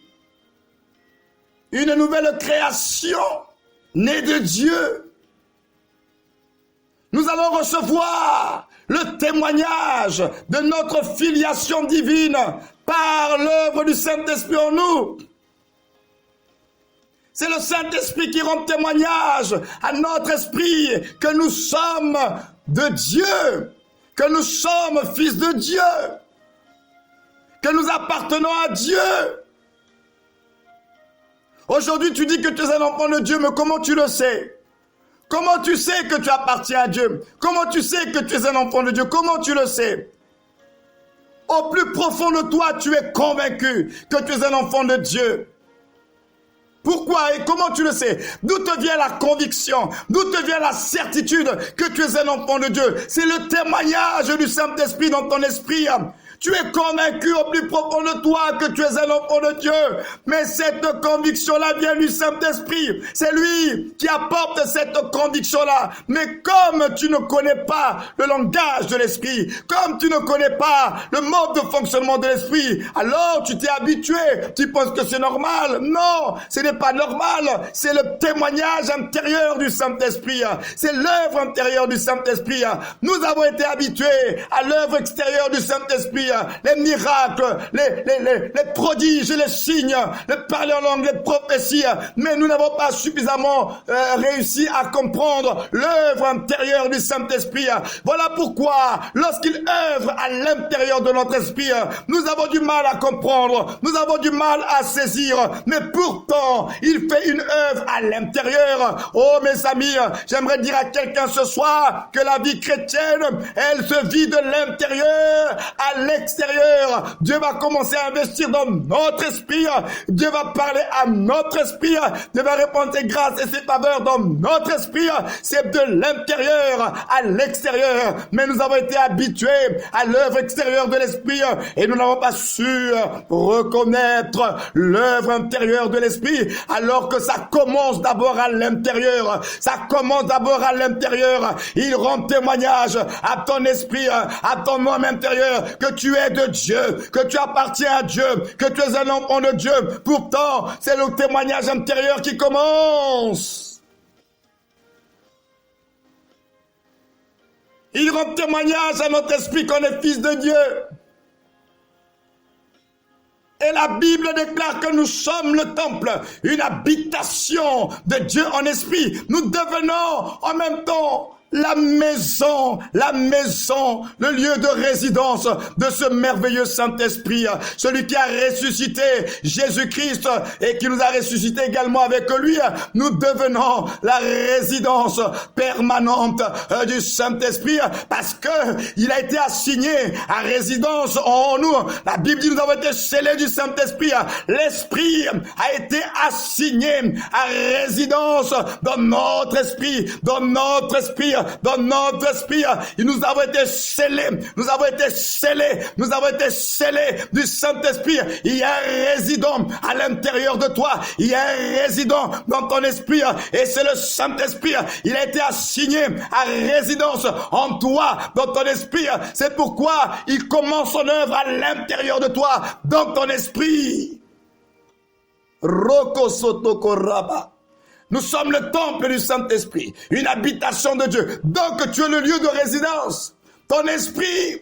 une nouvelle création, née de Dieu, nous allons recevoir le témoignage de notre filiation divine par l'œuvre du Saint-Esprit en nous. C'est le Saint-Esprit qui rend témoignage à notre esprit que nous sommes de Dieu, que nous sommes fils de Dieu, que nous appartenons à Dieu. Aujourd'hui, tu dis que tu es un enfant de Dieu, mais comment tu le sais? Comment tu sais que tu appartiens à Dieu? Comment tu sais que tu es un enfant de Dieu? Comment tu le sais? Au plus profond de toi, tu es convaincu que tu es un enfant de Dieu. Pourquoi et comment tu le sais? D'où te vient la conviction? D'où te vient la certitude que tu es un enfant de Dieu? C'est le témoignage du Saint-Esprit dans ton esprit. Tu es convaincu au plus profond de toi que tu es un enfant de Dieu. Mais cette conviction-là vient du Saint-Esprit. C'est lui qui apporte cette conviction-là. Mais comme tu ne connais pas le langage de l'Esprit, comme tu ne connais pas le mode de fonctionnement de l'Esprit, alors tu t'es habitué. Tu penses que c'est normal. Non, ce n'est pas normal. C'est le témoignage intérieur du Saint-Esprit. C'est l'œuvre intérieure du Saint-Esprit. Nous avons été habitués à l'œuvre extérieure du Saint-Esprit. Les miracles, les prodiges et les signes, les parler en langue, les prophéties, mais nous n'avons pas suffisamment réussi à comprendre l'œuvre intérieure du Saint-Esprit. Voilà pourquoi, lorsqu'il œuvre à l'intérieur de notre esprit, nous avons du mal à comprendre, nous avons du mal à saisir, mais pourtant, il fait une œuvre à l'intérieur. Oh mes amis, j'aimerais dire à quelqu'un ce soir que la vie chrétienne, elle se vit de l'intérieur à l'extérieur. Dieu va commencer à investir dans notre esprit. Dieu va parler à notre esprit. Dieu va répandre ses grâces et ses faveurs dans notre esprit. C'est de l'intérieur à l'extérieur. Mais nous avons été habitués à l'œuvre extérieure de l'esprit et nous n'avons pas su reconnaître l'œuvre intérieure de l'esprit, alors que ça commence d'abord à l'intérieur. Ça commence d'abord à l'intérieur. Il rend témoignage à ton esprit, à ton homme intérieur, que tu es de Dieu, que tu appartiens à Dieu, que tu es un enfant de Dieu. Pourtant, c'est le témoignage intérieur qui commence. Il rend témoignage à notre esprit qu'on est fils de Dieu. Et la Bible déclare que nous sommes le temple, une habitation de Dieu en esprit. Nous devenons en même temps la maison, le lieu de résidence de ce merveilleux Saint-Esprit, celui qui a ressuscité Jésus-Christ et qui nous a ressuscité également avec lui. Nous devenons la résidence permanente du Saint-Esprit parce que il a été assigné à résidence en nous. La Bible dit nous avons été scellés du Saint-Esprit. L'Esprit a été assigné à résidence dans notre esprit, dans notre esprit. Et nous avons été scellés du Saint-Esprit. Il y a un résident à l'intérieur de toi. Il y a un résident dans ton esprit et c'est le Saint-Esprit. Il a été assigné à résidence en toi, dans ton esprit. C'est pourquoi il commence son œuvre à l'intérieur de toi, dans ton esprit. Roko Sotoko Raba. Nous sommes le temple du Saint-Esprit, une habitation de Dieu. Donc tu es le lieu de résidence. Ton esprit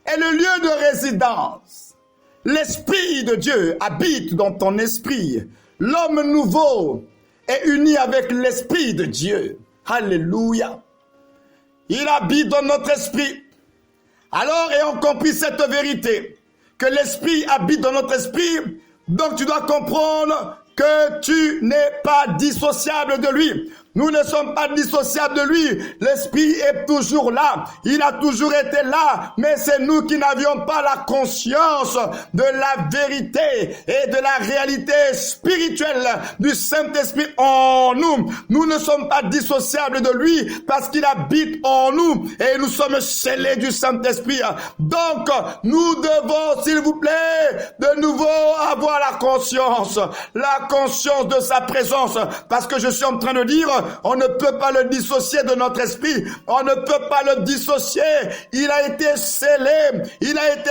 est le lieu de résidence. L'Esprit de Dieu habite dans ton esprit. L'homme nouveau est uni avec l'Esprit de Dieu. Alléluia. Il habite dans notre esprit. Alors, ayant compris cette vérité, que l'Esprit habite dans notre esprit, donc tu dois comprendre que tu n'es pas dissociable de lui. Nous ne sommes pas dissociables de lui. L'Esprit est toujours là. Il a toujours été là. Mais c'est nous qui n'avions pas la conscience de la vérité et de la réalité spirituelle du Saint-Esprit en nous. Nous ne sommes pas dissociables de lui parce qu'il habite en nous et nous sommes scellés du Saint-Esprit. Donc, nous devons, s'il vous plaît, de nouveau avoir la conscience de sa présence. Parce que je suis en train de dire, on ne peut pas le dissocier de notre esprit. On ne peut pas le dissocier. Il a été scellé. Il a été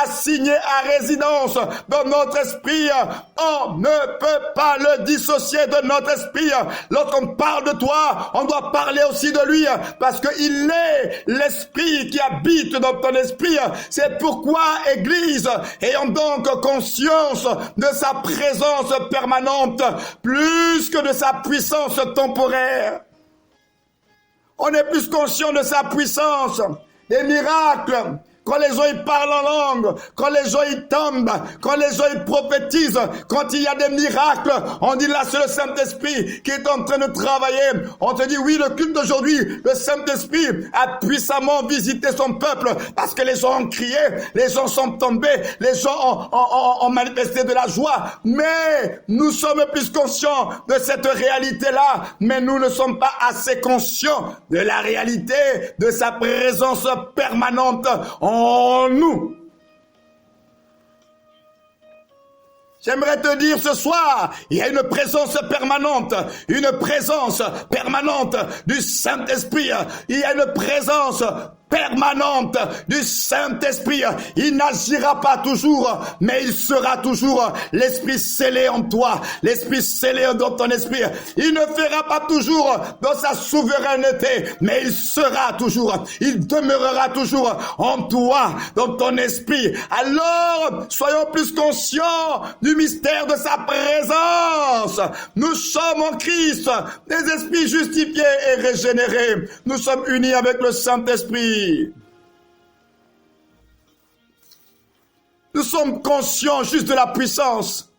assigné à résidence dans notre esprit. On ne peut pas le dissocier de notre esprit. Lorsqu'on parle de toi, on doit parler aussi de lui. Parce qu'il est l'esprit qui habite dans ton esprit. C'est pourquoi, Église, ayons donc conscience de sa présence permanente, plus que de sa puissance temporaire. On est plus conscient de sa puissance, des miracles, quand les gens ils parlent en langue, quand les gens ils tombent, quand les gens ils prophétisent, quand il y a des miracles, on dit là c'est le Saint-Esprit qui est en train de travailler. On te dit oui, le culte d'aujourd'hui, le Saint-Esprit a puissamment visité son peuple parce que les gens ont crié, les gens sont tombés, les gens ont manifesté de la joie. Mais nous sommes plus conscients de cette réalité-là, mais nous ne sommes pas assez conscients de la réalité de sa présence permanente en nous. J'aimerais te dire ce soir, il y a une présence permanente du Saint-Esprit. Il y a une présence permanente du Saint-Esprit. Il n'agira pas toujours, mais il sera toujours l'Esprit scellé en toi, l'Esprit scellé dans ton esprit. Il ne fera pas toujours dans sa souveraineté, mais il sera toujours, il demeurera toujours en toi, dans ton esprit. Alors, soyons plus conscients du mystère de sa présence. Nous sommes en Christ, des esprits justifiés et régénérés. Nous sommes unis avec le Saint-Esprit. Nous sommes conscients juste de la puissance,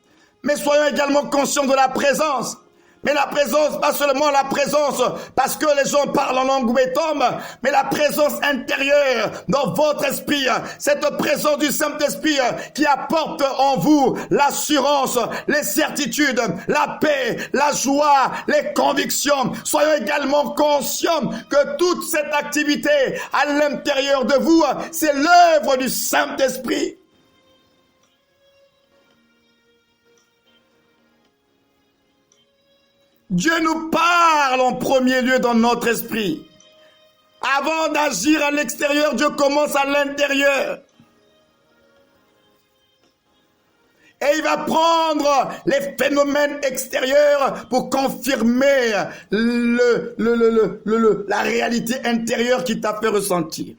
mais soyons également conscients de la présence. Mais la présence, pas seulement la présence parce que les gens parlent en langue ou tombent, mais la présence intérieure dans votre esprit, cette présence du Saint-Esprit qui apporte en vous l'assurance, les certitudes, la paix, la joie, les convictions. Soyons également conscients que toute cette activité à l'intérieur de vous, c'est l'œuvre du Saint-Esprit. Dieu nous parle en premier lieu dans notre esprit. Avant d'agir à l'extérieur, Dieu commence à l'intérieur. Et il va prendre les phénomènes extérieurs pour confirmer la réalité intérieure qui t'a fait ressentir.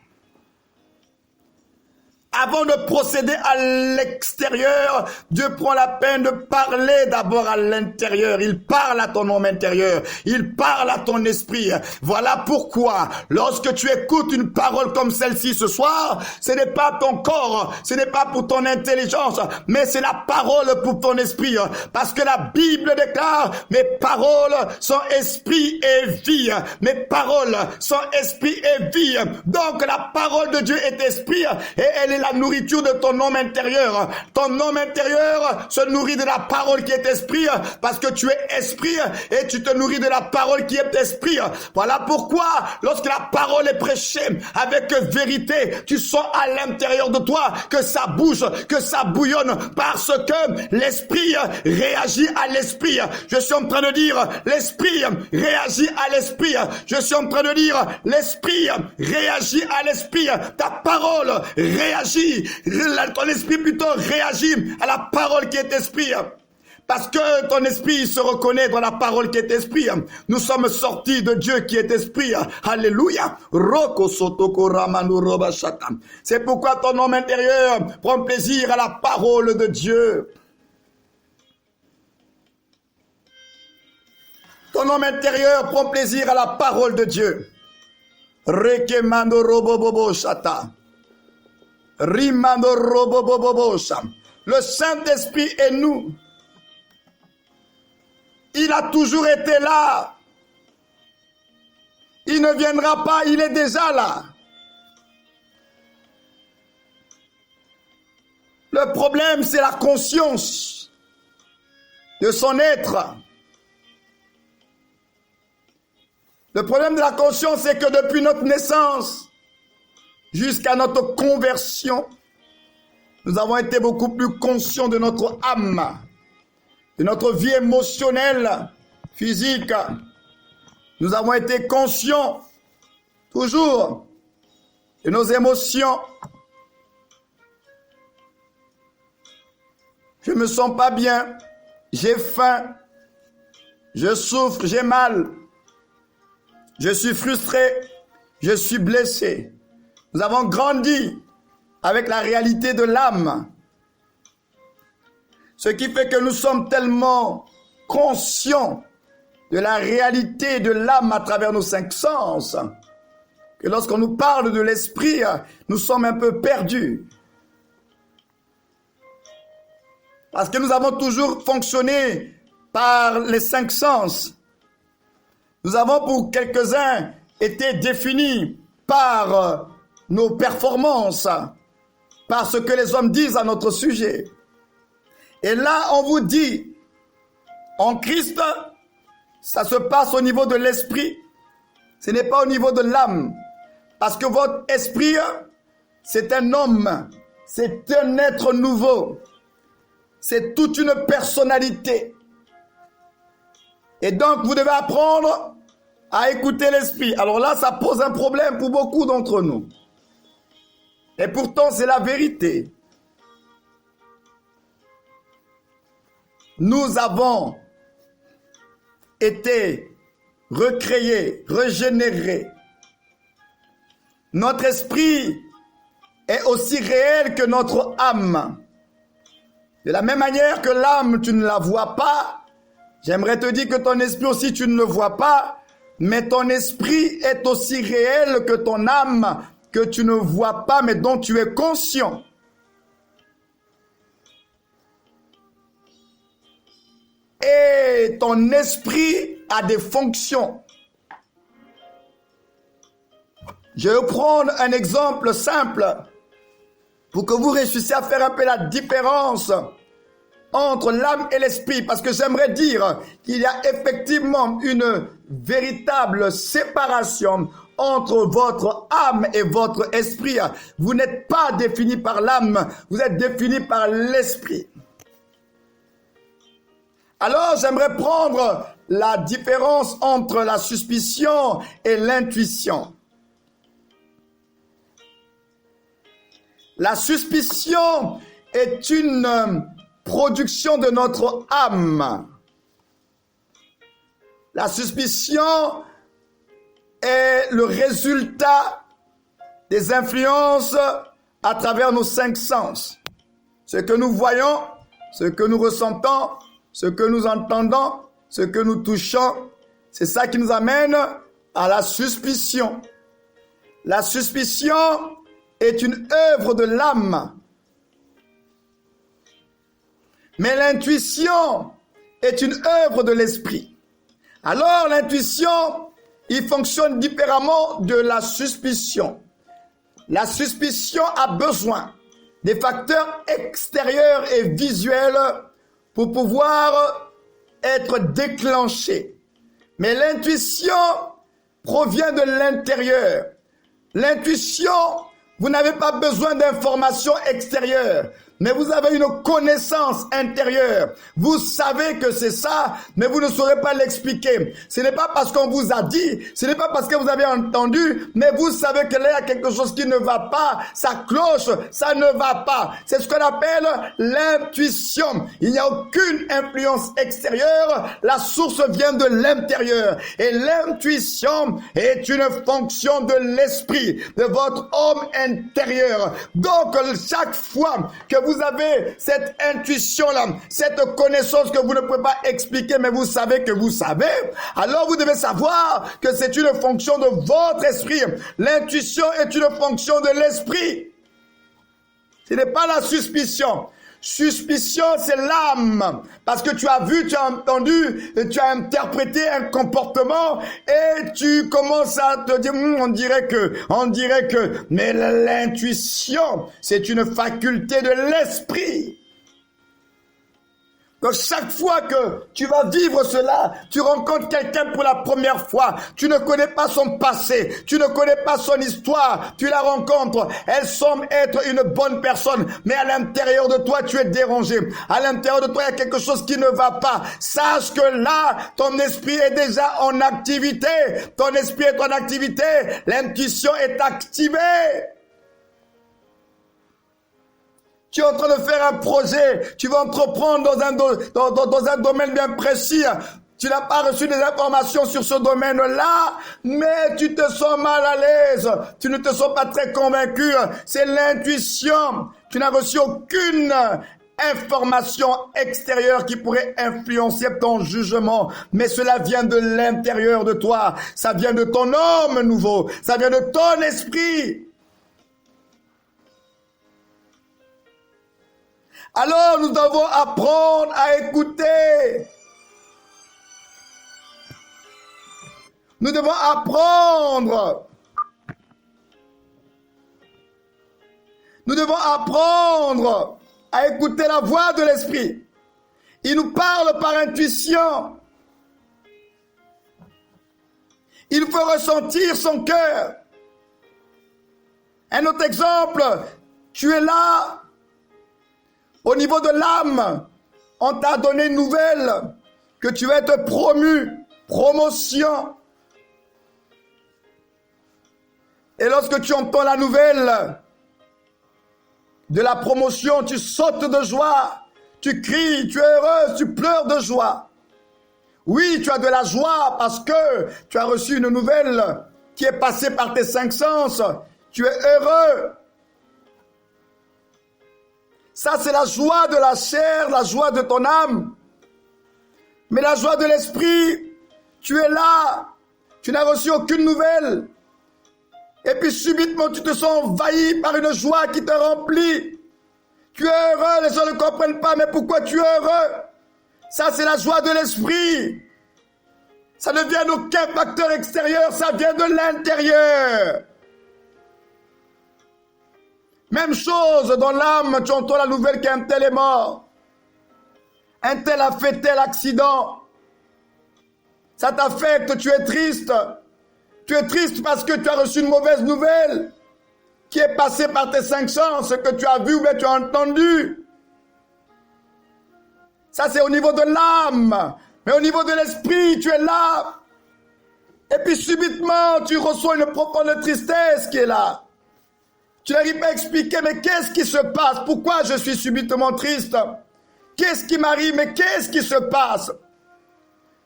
Avant de procéder à l'extérieur, Dieu prend la peine de parler d'abord à l'intérieur. Il parle à ton homme intérieur. Il parle à ton esprit. Voilà pourquoi, lorsque tu écoutes une parole comme celle-ci ce soir, ce n'est pas ton corps, ce n'est pas pour ton intelligence, mais c'est la parole pour ton esprit. Parce que la Bible déclare, mes paroles sont esprit et vie. Mes paroles sont esprit et vie. Donc la parole de Dieu est esprit et elle est la nourriture de ton homme intérieur. Ton homme intérieur se nourrit de la parole qui est esprit parce que tu es esprit et tu te nourris de la parole qui est esprit. Voilà pourquoi lorsque la parole est prêchée avec vérité, tu sens à l'intérieur de toi que ça bouge, que ça bouillonne parce que l'esprit réagit à l'esprit. Je suis en train de dire l'esprit réagit à l'esprit. Je suis en train de dire l'esprit réagit à l'esprit. Ta parole réagit, ton esprit plutôt réagit à la parole qui est esprit. Parce que ton esprit se reconnaît dans la parole qui est esprit. Nous sommes sortis de Dieu qui est esprit. Alléluia. C'est pourquoi ton homme intérieur prend plaisir à la parole de Dieu. Ton homme intérieur prend plaisir à la parole de Dieu. Rekemando robobobo shata. Rimando robobobo shata. Le Saint-Esprit est nous. Il a toujours été là. Il ne viendra pas, il est déjà là. Le problème, c'est la conscience de son être. Le problème de la conscience, c'est que depuis notre naissance jusqu'à notre conversion, nous avons été beaucoup plus conscients de notre âme, de notre vie émotionnelle, physique. Nous avons été conscients toujours de nos émotions. Je me sens pas bien, j'ai faim, je souffre, j'ai mal, je suis frustré, je suis blessé. Nous avons grandi avec la réalité de l'âme. Ce qui fait que nous sommes tellement conscients de la réalité de l'âme à travers nos 5 sens, que lorsqu'on nous parle de l'esprit, nous sommes un peu perdus. Parce que nous avons toujours fonctionné par les 5 sens. Nous avons pour quelques-uns été définis par nos performances, par ce que les hommes disent à notre sujet. Et là, on vous dit, en Christ, ça se passe au niveau de l'esprit, ce n'est pas au niveau de l'âme. Parce que votre esprit, c'est un homme, c'est un être nouveau, c'est toute une personnalité. Et donc, vous devez apprendre à écouter l'esprit. Alors là, ça pose un problème pour beaucoup d'entre nous. Et pourtant, c'est la vérité. Nous avons été recréés, régénérés. Notre esprit est aussi réel que notre âme. De la même manière que l'âme, tu ne la vois pas, j'aimerais te dire que ton esprit aussi, tu ne le vois pas, mais ton esprit est aussi réel que ton âme, que tu ne vois pas, mais dont tu es conscient. Et ton esprit a des fonctions. Je vais prendre un exemple simple pour que vous réussissiez à faire un peu la différence entre l'âme et l'esprit, parce que j'aimerais dire qu'il y a effectivement une véritable séparation entre votre âme et votre esprit. Vous n'êtes pas défini par l'âme, vous êtes défini par l'esprit. Alors, j'aimerais prendre la différence entre la suspicion et l'intuition. La suspicion est une production de notre âme. La suspicion est le résultat des influences à travers nos 5 sens. Ce que nous voyons, ce que nous ressentons, ce que nous entendons, ce que nous touchons, c'est ça qui nous amène à la suspicion. La suspicion est une œuvre de l'âme. Mais l'intuition est une œuvre de l'esprit. Alors l'intuition, il fonctionne différemment de la suspicion. La suspicion a besoin des facteurs extérieurs et visuels pour pouvoir être déclenchée. Mais l'intuition provient de l'intérieur. L'intuition, vous n'avez pas besoin d'informations extérieures, mais vous avez une connaissance intérieure. Vous savez que c'est ça, mais vous ne saurez pas l'expliquer. Ce n'est pas parce qu'on vous a dit, ce n'est pas parce que vous avez entendu, mais vous savez que là, il y a quelque chose qui ne va pas, ça cloche, ça ne va pas. C'est ce qu'on appelle l'intuition. Il n'y a aucune influence extérieure, la source vient de l'intérieur. Et l'intuition est une fonction de l'esprit, de votre homme intérieur. Donc, chaque fois que vous avez cette intuition-là, cette connaissance que vous ne pouvez pas expliquer, mais vous savez que vous savez, alors vous devez savoir que c'est une fonction de votre esprit. L'intuition est une fonction de l'esprit. Ce n'est pas la suspicion. Suspicion, c'est l'âme. Parce que tu as vu, tu as entendu, tu as interprété un comportement et tu commences à te dire, on dirait que. Mais l'intuition, c'est une faculté de l'esprit. Donc chaque fois que tu vas vivre cela, tu rencontres quelqu'un pour la première fois, tu ne connais pas son passé, tu ne connais pas son histoire, tu la rencontres, elle semble être une bonne personne, mais à l'intérieur de toi, tu es dérangé. À l'intérieur de toi, il y a quelque chose qui ne va pas. Sache que là, ton esprit est déjà en activité. Ton esprit est en activité, l'intuition est activée. Tu es en train de faire un projet, tu vas entreprendre dans un domaine bien précis. Tu n'as pas reçu des informations sur ce domaine-là, mais tu te sens mal à l'aise. Tu ne te sens pas très convaincu. C'est l'intuition. Tu n'as reçu aucune information extérieure qui pourrait influencer ton jugement. Mais cela vient de l'intérieur de toi. Ça vient de ton homme nouveau. Ça vient de ton esprit. Alors nous devons apprendre à écouter. Nous devons apprendre. Nous devons apprendre à écouter la voix de l'esprit. Il nous parle par intuition. Il faut ressentir son cœur. Un autre exemple, tu es là. Au niveau de l'âme, on t'a donné une nouvelle que tu vas être promu, promotion. Et lorsque tu entends la nouvelle de la promotion, tu sautes de joie, tu cries, tu es heureuse, tu pleures de joie. Oui, tu as de la joie parce que tu as reçu une nouvelle qui est passée par tes 5 sens. Tu es heureux. Ça, c'est la joie de la chair, la joie de ton âme. Mais la joie de l'esprit, tu es là, tu n'as reçu aucune nouvelle. Et puis subitement, tu te sens envahi par une joie qui te remplit. Tu es heureux, les gens ne comprennent pas, mais pourquoi tu es heureux? Ça, c'est la joie de l'esprit. Ça ne vient d'aucun facteur extérieur, ça vient de l'intérieur. Même chose dans l'âme, tu entends la nouvelle qu'un tel est mort. Un tel a fait tel accident. Ça t'affecte, tu es triste. Tu es triste parce que tu as reçu une mauvaise nouvelle qui est passée par tes 5 sens, que tu as vu ou bien tu as entendu. Ça, c'est au niveau de l'âme. Mais au niveau de l'esprit, tu es là. Et puis subitement, tu reçois une profonde tristesse qui est là. Tu n'arrives pas à expliquer, mais qu'est-ce qui se passe? Pourquoi je suis subitement triste? Qu'est-ce qui m'arrive? Mais qu'est-ce qui se passe?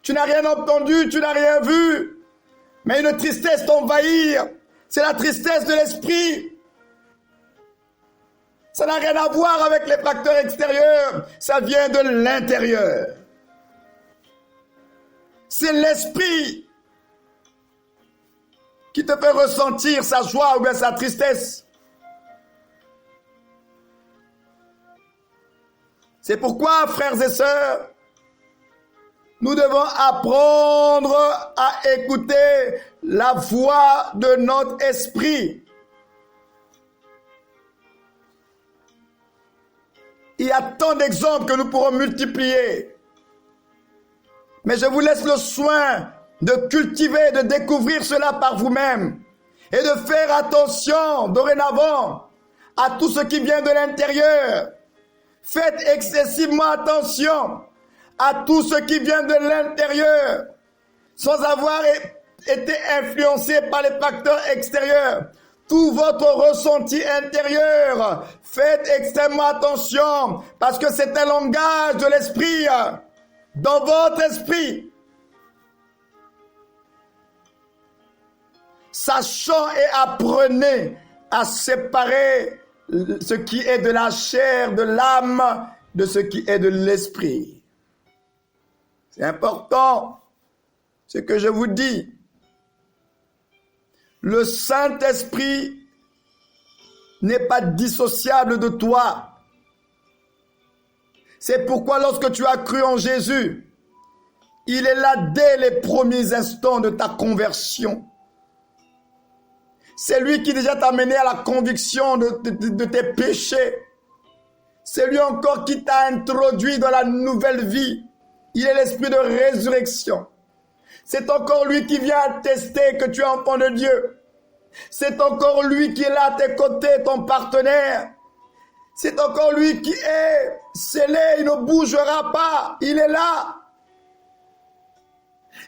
Tu n'as rien entendu, tu n'as rien vu. Mais une tristesse t'envahit. C'est la tristesse de l'esprit. Ça n'a rien à voir avec les facteurs extérieurs. Ça vient de l'intérieur. C'est l'esprit qui te fait ressentir sa joie ou bien sa tristesse. C'est pourquoi, frères et sœurs, nous devons apprendre à écouter la voix de notre esprit. Il y a tant d'exemples que nous pourrons multiplier. Mais je vous laisse le soin de cultiver, de découvrir cela par vous-même et de faire attention dorénavant à tout ce qui vient de l'intérieur. Faites excessivement attention à tout ce qui vient de l'intérieur sans avoir été influencé par les facteurs extérieurs. Tout votre ressenti intérieur, faites extrêmement attention parce que c'est un langage de l'esprit dans votre esprit. Sachant et apprenez à séparer ce qui est de la chair, de l'âme, de ce qui est de l'esprit. C'est important ce que je vous dis. Le Saint-Esprit n'est pas dissociable de toi. C'est pourquoi lorsque tu as cru en Jésus, il est là dès les premiers instants de ta conversion. C'est lui qui déjà t'a mené à la conviction de tes péchés. C'est lui encore qui t'a introduit dans la nouvelle vie. Il est l'esprit de résurrection. C'est encore lui qui vient attester que tu es enfant de Dieu. C'est encore lui qui est là à tes côtés, ton partenaire. C'est encore lui qui est scellé, il ne bougera pas, il est là.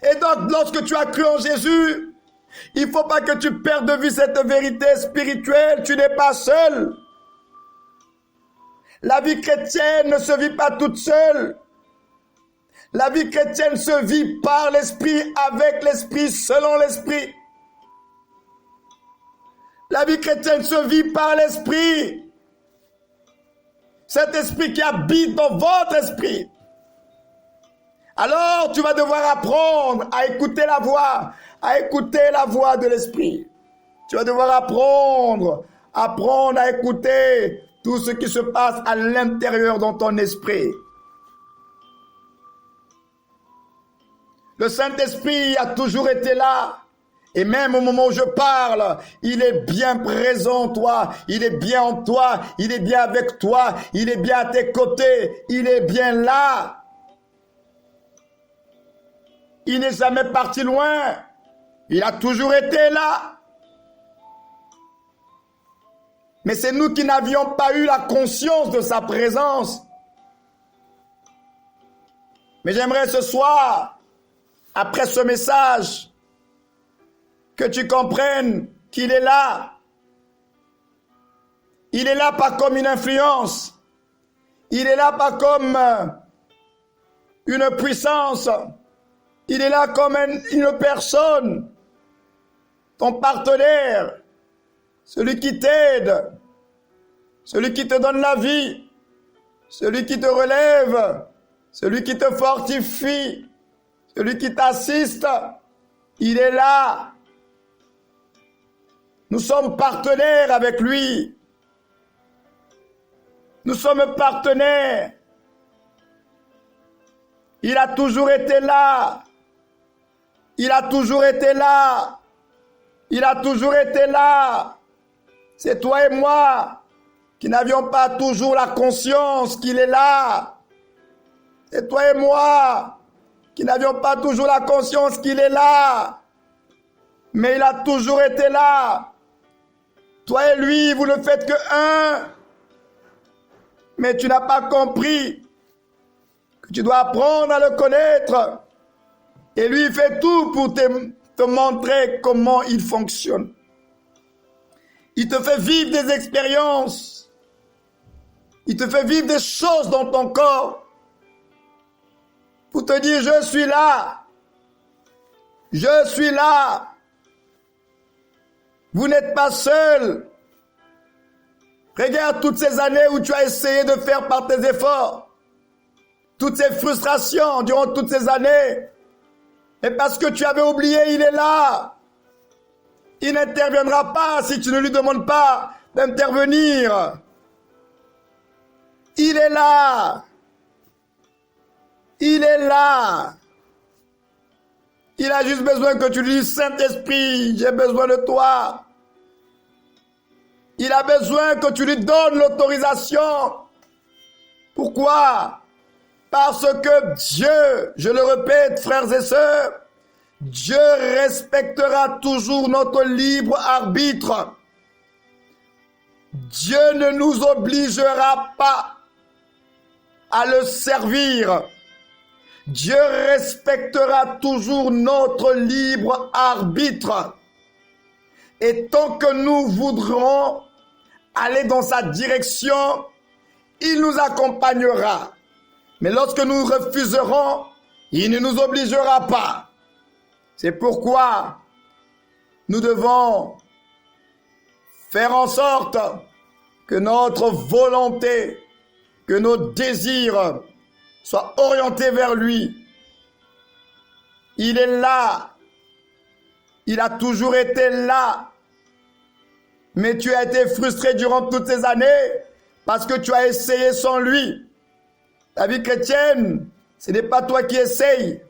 Et donc, lorsque tu as cru en Jésus, il ne faut pas que tu perdes de vue cette vérité spirituelle, tu n'es pas seul. La vie chrétienne ne se vit pas toute seule. La vie chrétienne se vit par l'esprit, avec l'esprit, selon l'esprit. La vie chrétienne se vit par l'esprit. Cet esprit qui habite dans votre esprit. Alors tu vas devoir apprendre à écouter la voix de l'esprit. Tu vas devoir apprendre à écouter tout ce qui se passe à l'intérieur dans ton esprit. Le Saint-Esprit a toujours été là. Et même au moment où je parle, il est bien présent en toi, il est bien en toi, il est bien avec toi, il est bien à tes côtés, il est bien là. Il n'est jamais parti loin, il a toujours été là. Mais c'est nous qui n'avions pas eu la conscience de sa présence. Mais j'aimerais ce soir, après ce message, que tu comprennes qu'il est là. Il est là pas comme une influence. Il est là pas comme une puissance. Il est là comme une personne. Ton partenaire. Celui qui t'aide. Celui qui te donne la vie. Celui qui te relève. Celui qui te fortifie. Celui qui t'assiste. Il est là. Nous sommes partenaires avec lui. Nous sommes partenaires. Il a toujours été là. Il a toujours été là. Il a toujours été là. C'est toi et moi qui n'avions pas toujours la conscience qu'il est là. C'est toi et moi qui n'avions pas toujours la conscience qu'il est là. Mais il a toujours été là. Toi et lui, vous ne faites que un. Mais tu n'as pas compris que tu dois apprendre à le connaître. Et lui, il fait tout pour te montrer comment il fonctionne. Il te fait vivre des expériences. Il te fait vivre des choses dans ton corps. Pour te dire, je suis là. Je suis là. Vous n'êtes pas seul. Regarde toutes ces années où tu as essayé de faire par tes efforts. Toutes ces frustrations durant toutes ces années. Et parce que tu avais oublié, il est là. Il n'interviendra pas si tu ne lui demandes pas d'intervenir. Il est là. Il est là. Il a juste besoin que tu lui dises, Saint-Esprit, j'ai besoin de toi. Il a besoin que tu lui donnes l'autorisation. Pourquoi? Parce que Dieu, je le répète, frères et sœurs, Dieu respectera toujours notre libre arbitre. Dieu ne nous obligera pas à le servir. Dieu respectera toujours notre libre arbitre. Et tant que nous voudrons aller dans sa direction, il nous accompagnera. Mais lorsque nous refuserons, il ne nous obligera pas. C'est pourquoi nous devons faire en sorte que notre volonté, que nos désirs soient orientés vers lui. Il est là. Il a toujours été là. Mais tu as été frustré durant toutes ces années parce que tu as essayé sans lui. La vie chrétienne, ce n'est pas toi qui essayes.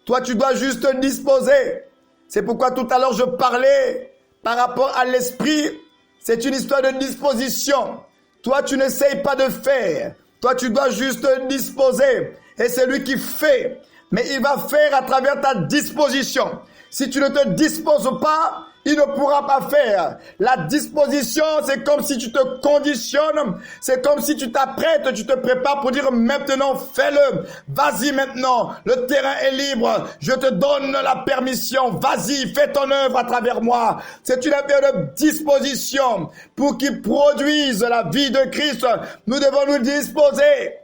Toi, tu dois juste te disposer. C'est pourquoi tout à l'heure, je parlais par rapport à l'esprit. C'est une histoire de disposition. Toi, tu n'essayes pas de faire. Toi, tu dois juste te disposer. Et c'est lui qui fait. Mais il va faire à travers ta disposition. Si tu ne te disposes pas, il ne pourra pas faire. La disposition, c'est comme si tu te conditionnes, c'est comme si tu t'apprêtes, tu te prépares pour dire maintenant fais-le, vas-y maintenant, le terrain est libre, je te donne la permission, vas-y, fais ton œuvre à travers moi. C'est une affaire de disposition pour qu'il produise la vie de Christ. Nous devons nous disposer.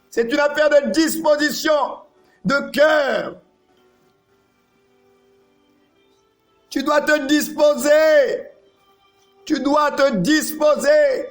C'est une affaire de disposition, de cœur. Tu dois te disposer. Tu dois te disposer.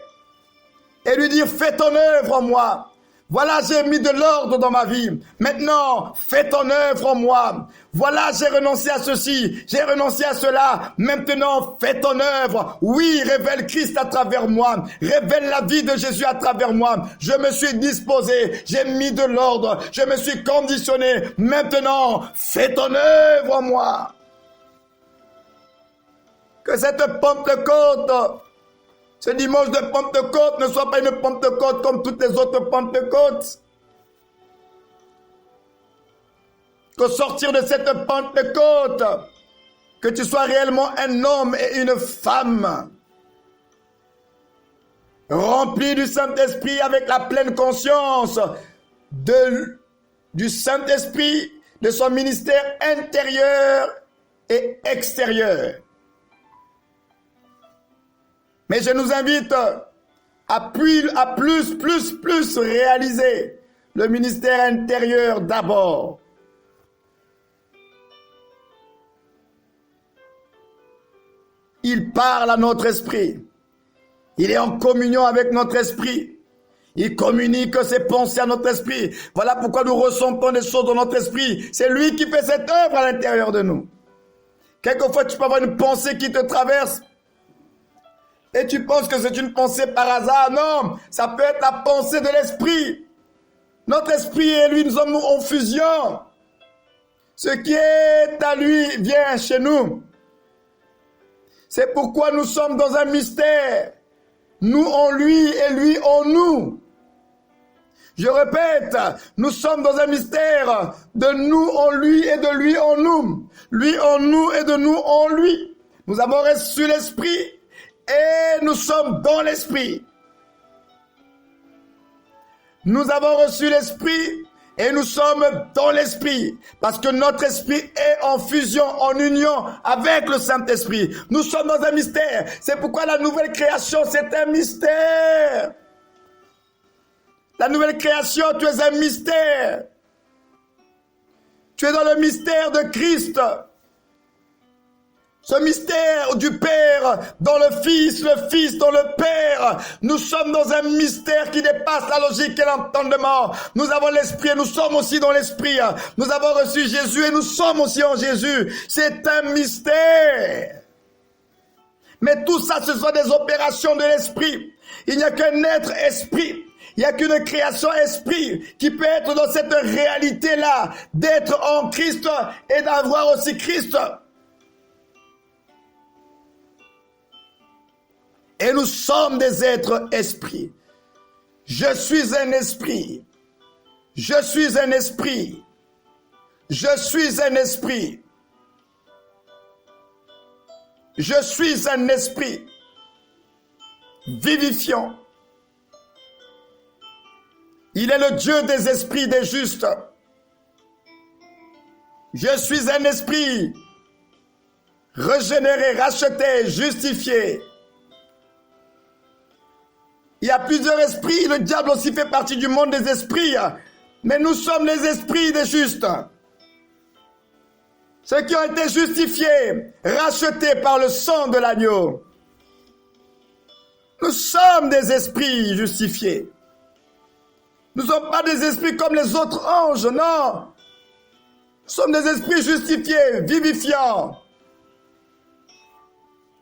Et lui dire, fais ton œuvre en moi. Voilà, j'ai mis de l'ordre dans ma vie. Maintenant, fais ton œuvre en moi. Voilà, j'ai renoncé à ceci. J'ai renoncé à cela. Maintenant, fais ton œuvre. Oui, révèle Christ à travers moi. Révèle la vie de Jésus à travers moi. Je me suis disposé. J'ai mis de l'ordre. Je me suis conditionné. Maintenant, fais ton œuvre en moi. Que cette Pentecôte, ce dimanche de Pentecôte ne soit pas une Pentecôte comme toutes les autres Pentecôtes. Que sortir de cette Pentecôte, que tu sois réellement un homme et une femme, rempli du Saint-Esprit avec la pleine conscience du Saint-Esprit, de son ministère intérieur et extérieur. Mais je nous invite à plus réaliser le ministère intérieur d'abord. Il parle à notre esprit. Il est en communion avec notre esprit. Il communique ses pensées à notre esprit. Voilà pourquoi nous ressentons des choses dans notre esprit. C'est lui qui fait cette œuvre à l'intérieur de nous. Quelquefois, tu peux avoir une pensée qui te traverse. Et tu penses que c'est une pensée par hasard. Non, ça peut être la pensée de l'esprit. Notre esprit et lui, nous sommes en fusion. Ce qui est à lui vient chez nous. C'est pourquoi nous sommes dans un mystère. Nous en lui et lui en nous. Je répète, nous sommes dans un mystère de nous en lui et de lui en nous. Lui en nous et de nous en lui. Nous avons reçu l'esprit. Et nous sommes dans l'esprit. Nous avons reçu l'esprit et nous sommes dans l'esprit. Parce que notre esprit est en fusion, en union avec le Saint-Esprit. Nous sommes dans un mystère. C'est pourquoi la nouvelle création, c'est un mystère. La nouvelle création, tu es un mystère. Tu es dans le mystère de Christ. Ce mystère du Père dans le Fils dans le Père. Nous sommes dans un mystère qui dépasse la logique et l'entendement. Nous avons l'Esprit et nous sommes aussi dans l'Esprit. Nous avons reçu Jésus et nous sommes aussi en Jésus. C'est un mystère. Mais tout ça, ce sont des opérations de l'Esprit. Il n'y a qu'un être esprit. Il n'y a qu'une création esprit qui peut être dans cette réalité-là, d'être en Christ et d'avoir aussi Christ. Et nous sommes des êtres esprits. Je suis un esprit. Je suis un esprit. Je suis un esprit. Je suis un esprit vivifiant. Il est le Dieu des esprits des justes. Je suis un esprit régénéré, racheté, justifié. Il y a plusieurs esprits, le diable aussi fait partie du monde des esprits, mais nous sommes les esprits des justes. Ceux qui ont été justifiés, rachetés par le sang de l'agneau. Nous sommes des esprits justifiés. Nous ne sommes pas des esprits comme les autres anges, non. Nous sommes des esprits justifiés, vivifiants.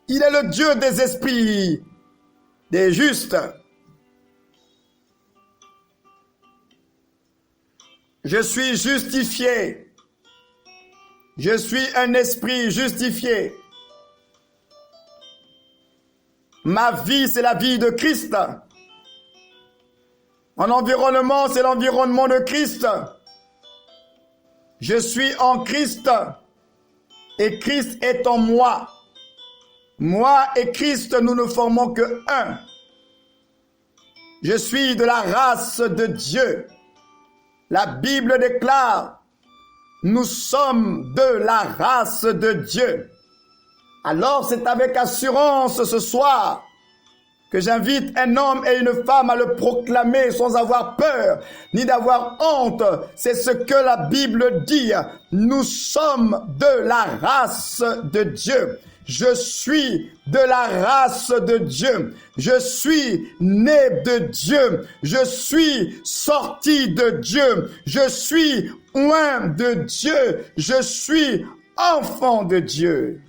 Il est le Dieu des esprits, des justes. Je suis justifié. Je suis un esprit justifié. Ma vie, c'est la vie de Christ. Mon environnement, c'est l'environnement de Christ. Je suis en Christ et Christ est en moi. Moi et Christ, nous ne formons que un. Je suis de la race de Dieu. La Bible déclare, nous sommes de la race de Dieu. Alors c'est avec assurance ce soir que j'invite un homme et une femme à le proclamer sans avoir peur ni d'avoir honte. C'est ce que la Bible dit. Nous sommes de la race de Dieu. Je suis de la race de Dieu. Je suis né de Dieu. Je suis sorti de Dieu. Je suis oint de Dieu. Je suis enfant de Dieu.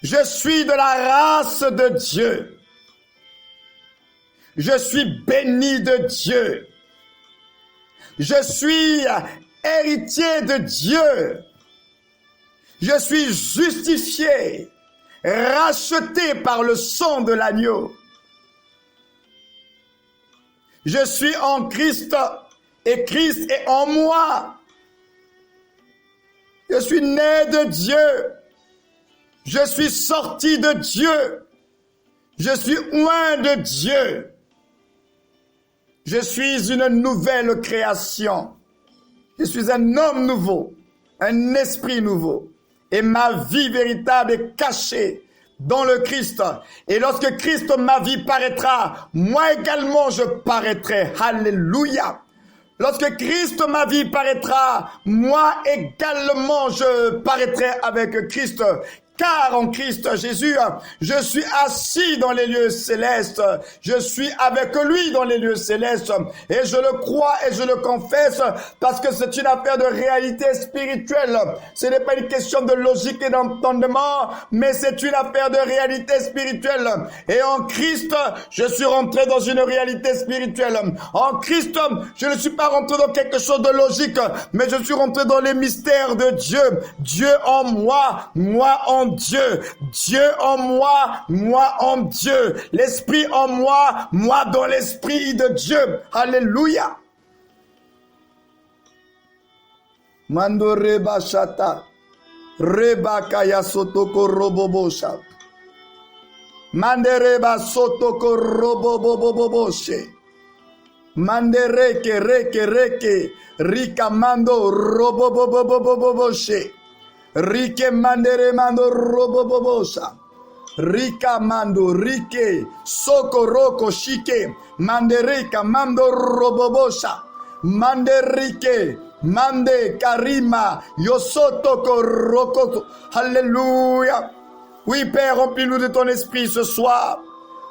Je suis de la race de Dieu. Je suis béni de Dieu. Je suis héritier de Dieu. Je suis justifié, racheté par le sang de l'agneau. Je suis en Christ et Christ est en moi. Je suis né de Dieu. Je suis sorti de Dieu. Je suis oint de Dieu. Je suis une nouvelle création. Je suis un homme nouveau, un esprit nouveau. Et ma vie véritable est cachée dans le Christ. Et lorsque Christ, ma vie, paraîtra, moi également je paraîtrai. Alléluia. Lorsque Christ, ma vie, paraîtra, moi également je paraîtrai avec Christ. Car en Christ Jésus, je suis assis dans les lieux célestes. Je suis avec lui dans les lieux célestes. Et je le crois et je le confesse parce que c'est une affaire de réalité spirituelle. Ce n'est pas une question de logique et d'entendement, mais c'est une affaire de réalité spirituelle. Et en Christ, je suis rentré dans une réalité spirituelle. En Christ, je ne suis pas rentré dans quelque chose de logique, mais je suis rentré dans les mystères de Dieu. Dieu en moi, moi en Dieu, Dieu en moi en Dieu, l'Esprit en moi dans l'Esprit de Dieu. Alléluia. Mando reba shata, reba kaya sotoko robobosha, mandereba sotoko roboboboboshe, mandereke reke, rika mando roboboboboboshe. Rike mandere mando robobobosa. Rika mando rike soko roko shike manderika mando robobosa. Manderike Mande Karima, Yosoto Koroko. Alléluia. Oui, Père, remplis-nous de ton esprit ce soir.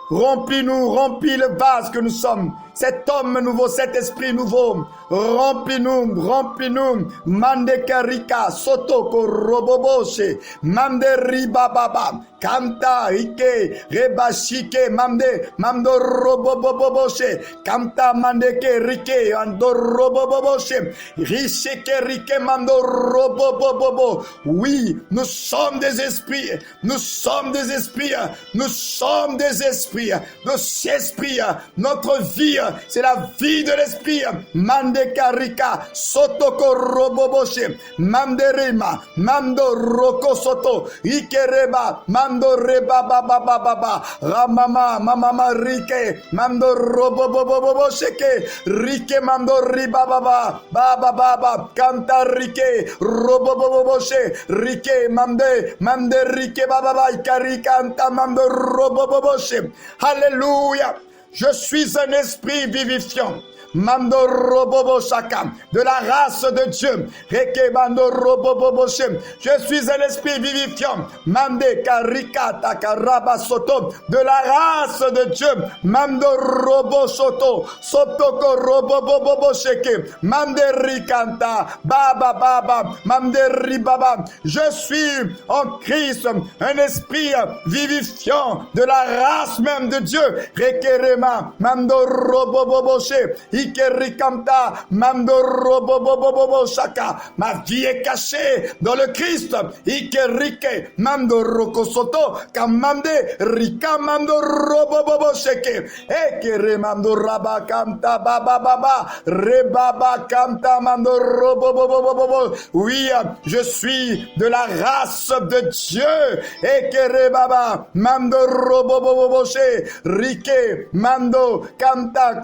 Remplis-nous, remplis le vase que nous sommes. Cet homme nouveau, cet esprit nouveau. Remplis-nous, remplis-nous. Mande Karika, Sotoko Roboboshe. Mande Ribababa. Kanta Ike, Rebashike, Mando Roboboboshe. Kanta Mandeke Rike, Ando Roboboboshe. Risheke Rike, Mando Robobobobo. Oui, nous sommes des esprits. Nous sommes des esprits. Nous sommes des esprits. Nos esprits, notre vie, c'est la vie de l'esprit. Mande Karika, Sotoko Roboboshe, Manderima, Mando Roko Soto, Ikereba, Mando Reba Baba Baba, Ramama, Mama Rike, Mando Robobobobosheke, Rike Mando Riba Baba, Baba Baba, Kanta Rike, Roboboboshe, Rike, Mande Rike Baba, Ikarika, Anta Mando Roboboboshe. Alléluia. Je suis un esprit vivifiant. Mando Robobo Shaka, de la race de Dieu. Reke Mando Robobo Shem. Je suis un esprit vivifiant. Mande Karika Takaraba Soto, de la race de Dieu. Mando Robo Soto, Sotoko Robobo Sheke. Mande Rikanta, Baba Baba, Mande Ribaba. Je suis en Christ un esprit vivifiant de la race même de Dieu. Rekerema, Mando Robobo She. Ikerikamta, Mando Robobobobo Shaka. Ma vie est cachée dans le Christ. Ikerike, Mando Rokosoto, Kamande, Rika, Mando Robobobo Sheke. Ekere, Mando Raba Kamta, Baba Baba, Rebaba Kamta, Mando Robobobobo. Oui, je suis de la race de Dieu. Ekere Baba, Mando Robobobobo She, Rike, Mando, Kamta,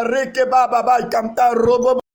Reke Baba. Baba, Kamta, Robo.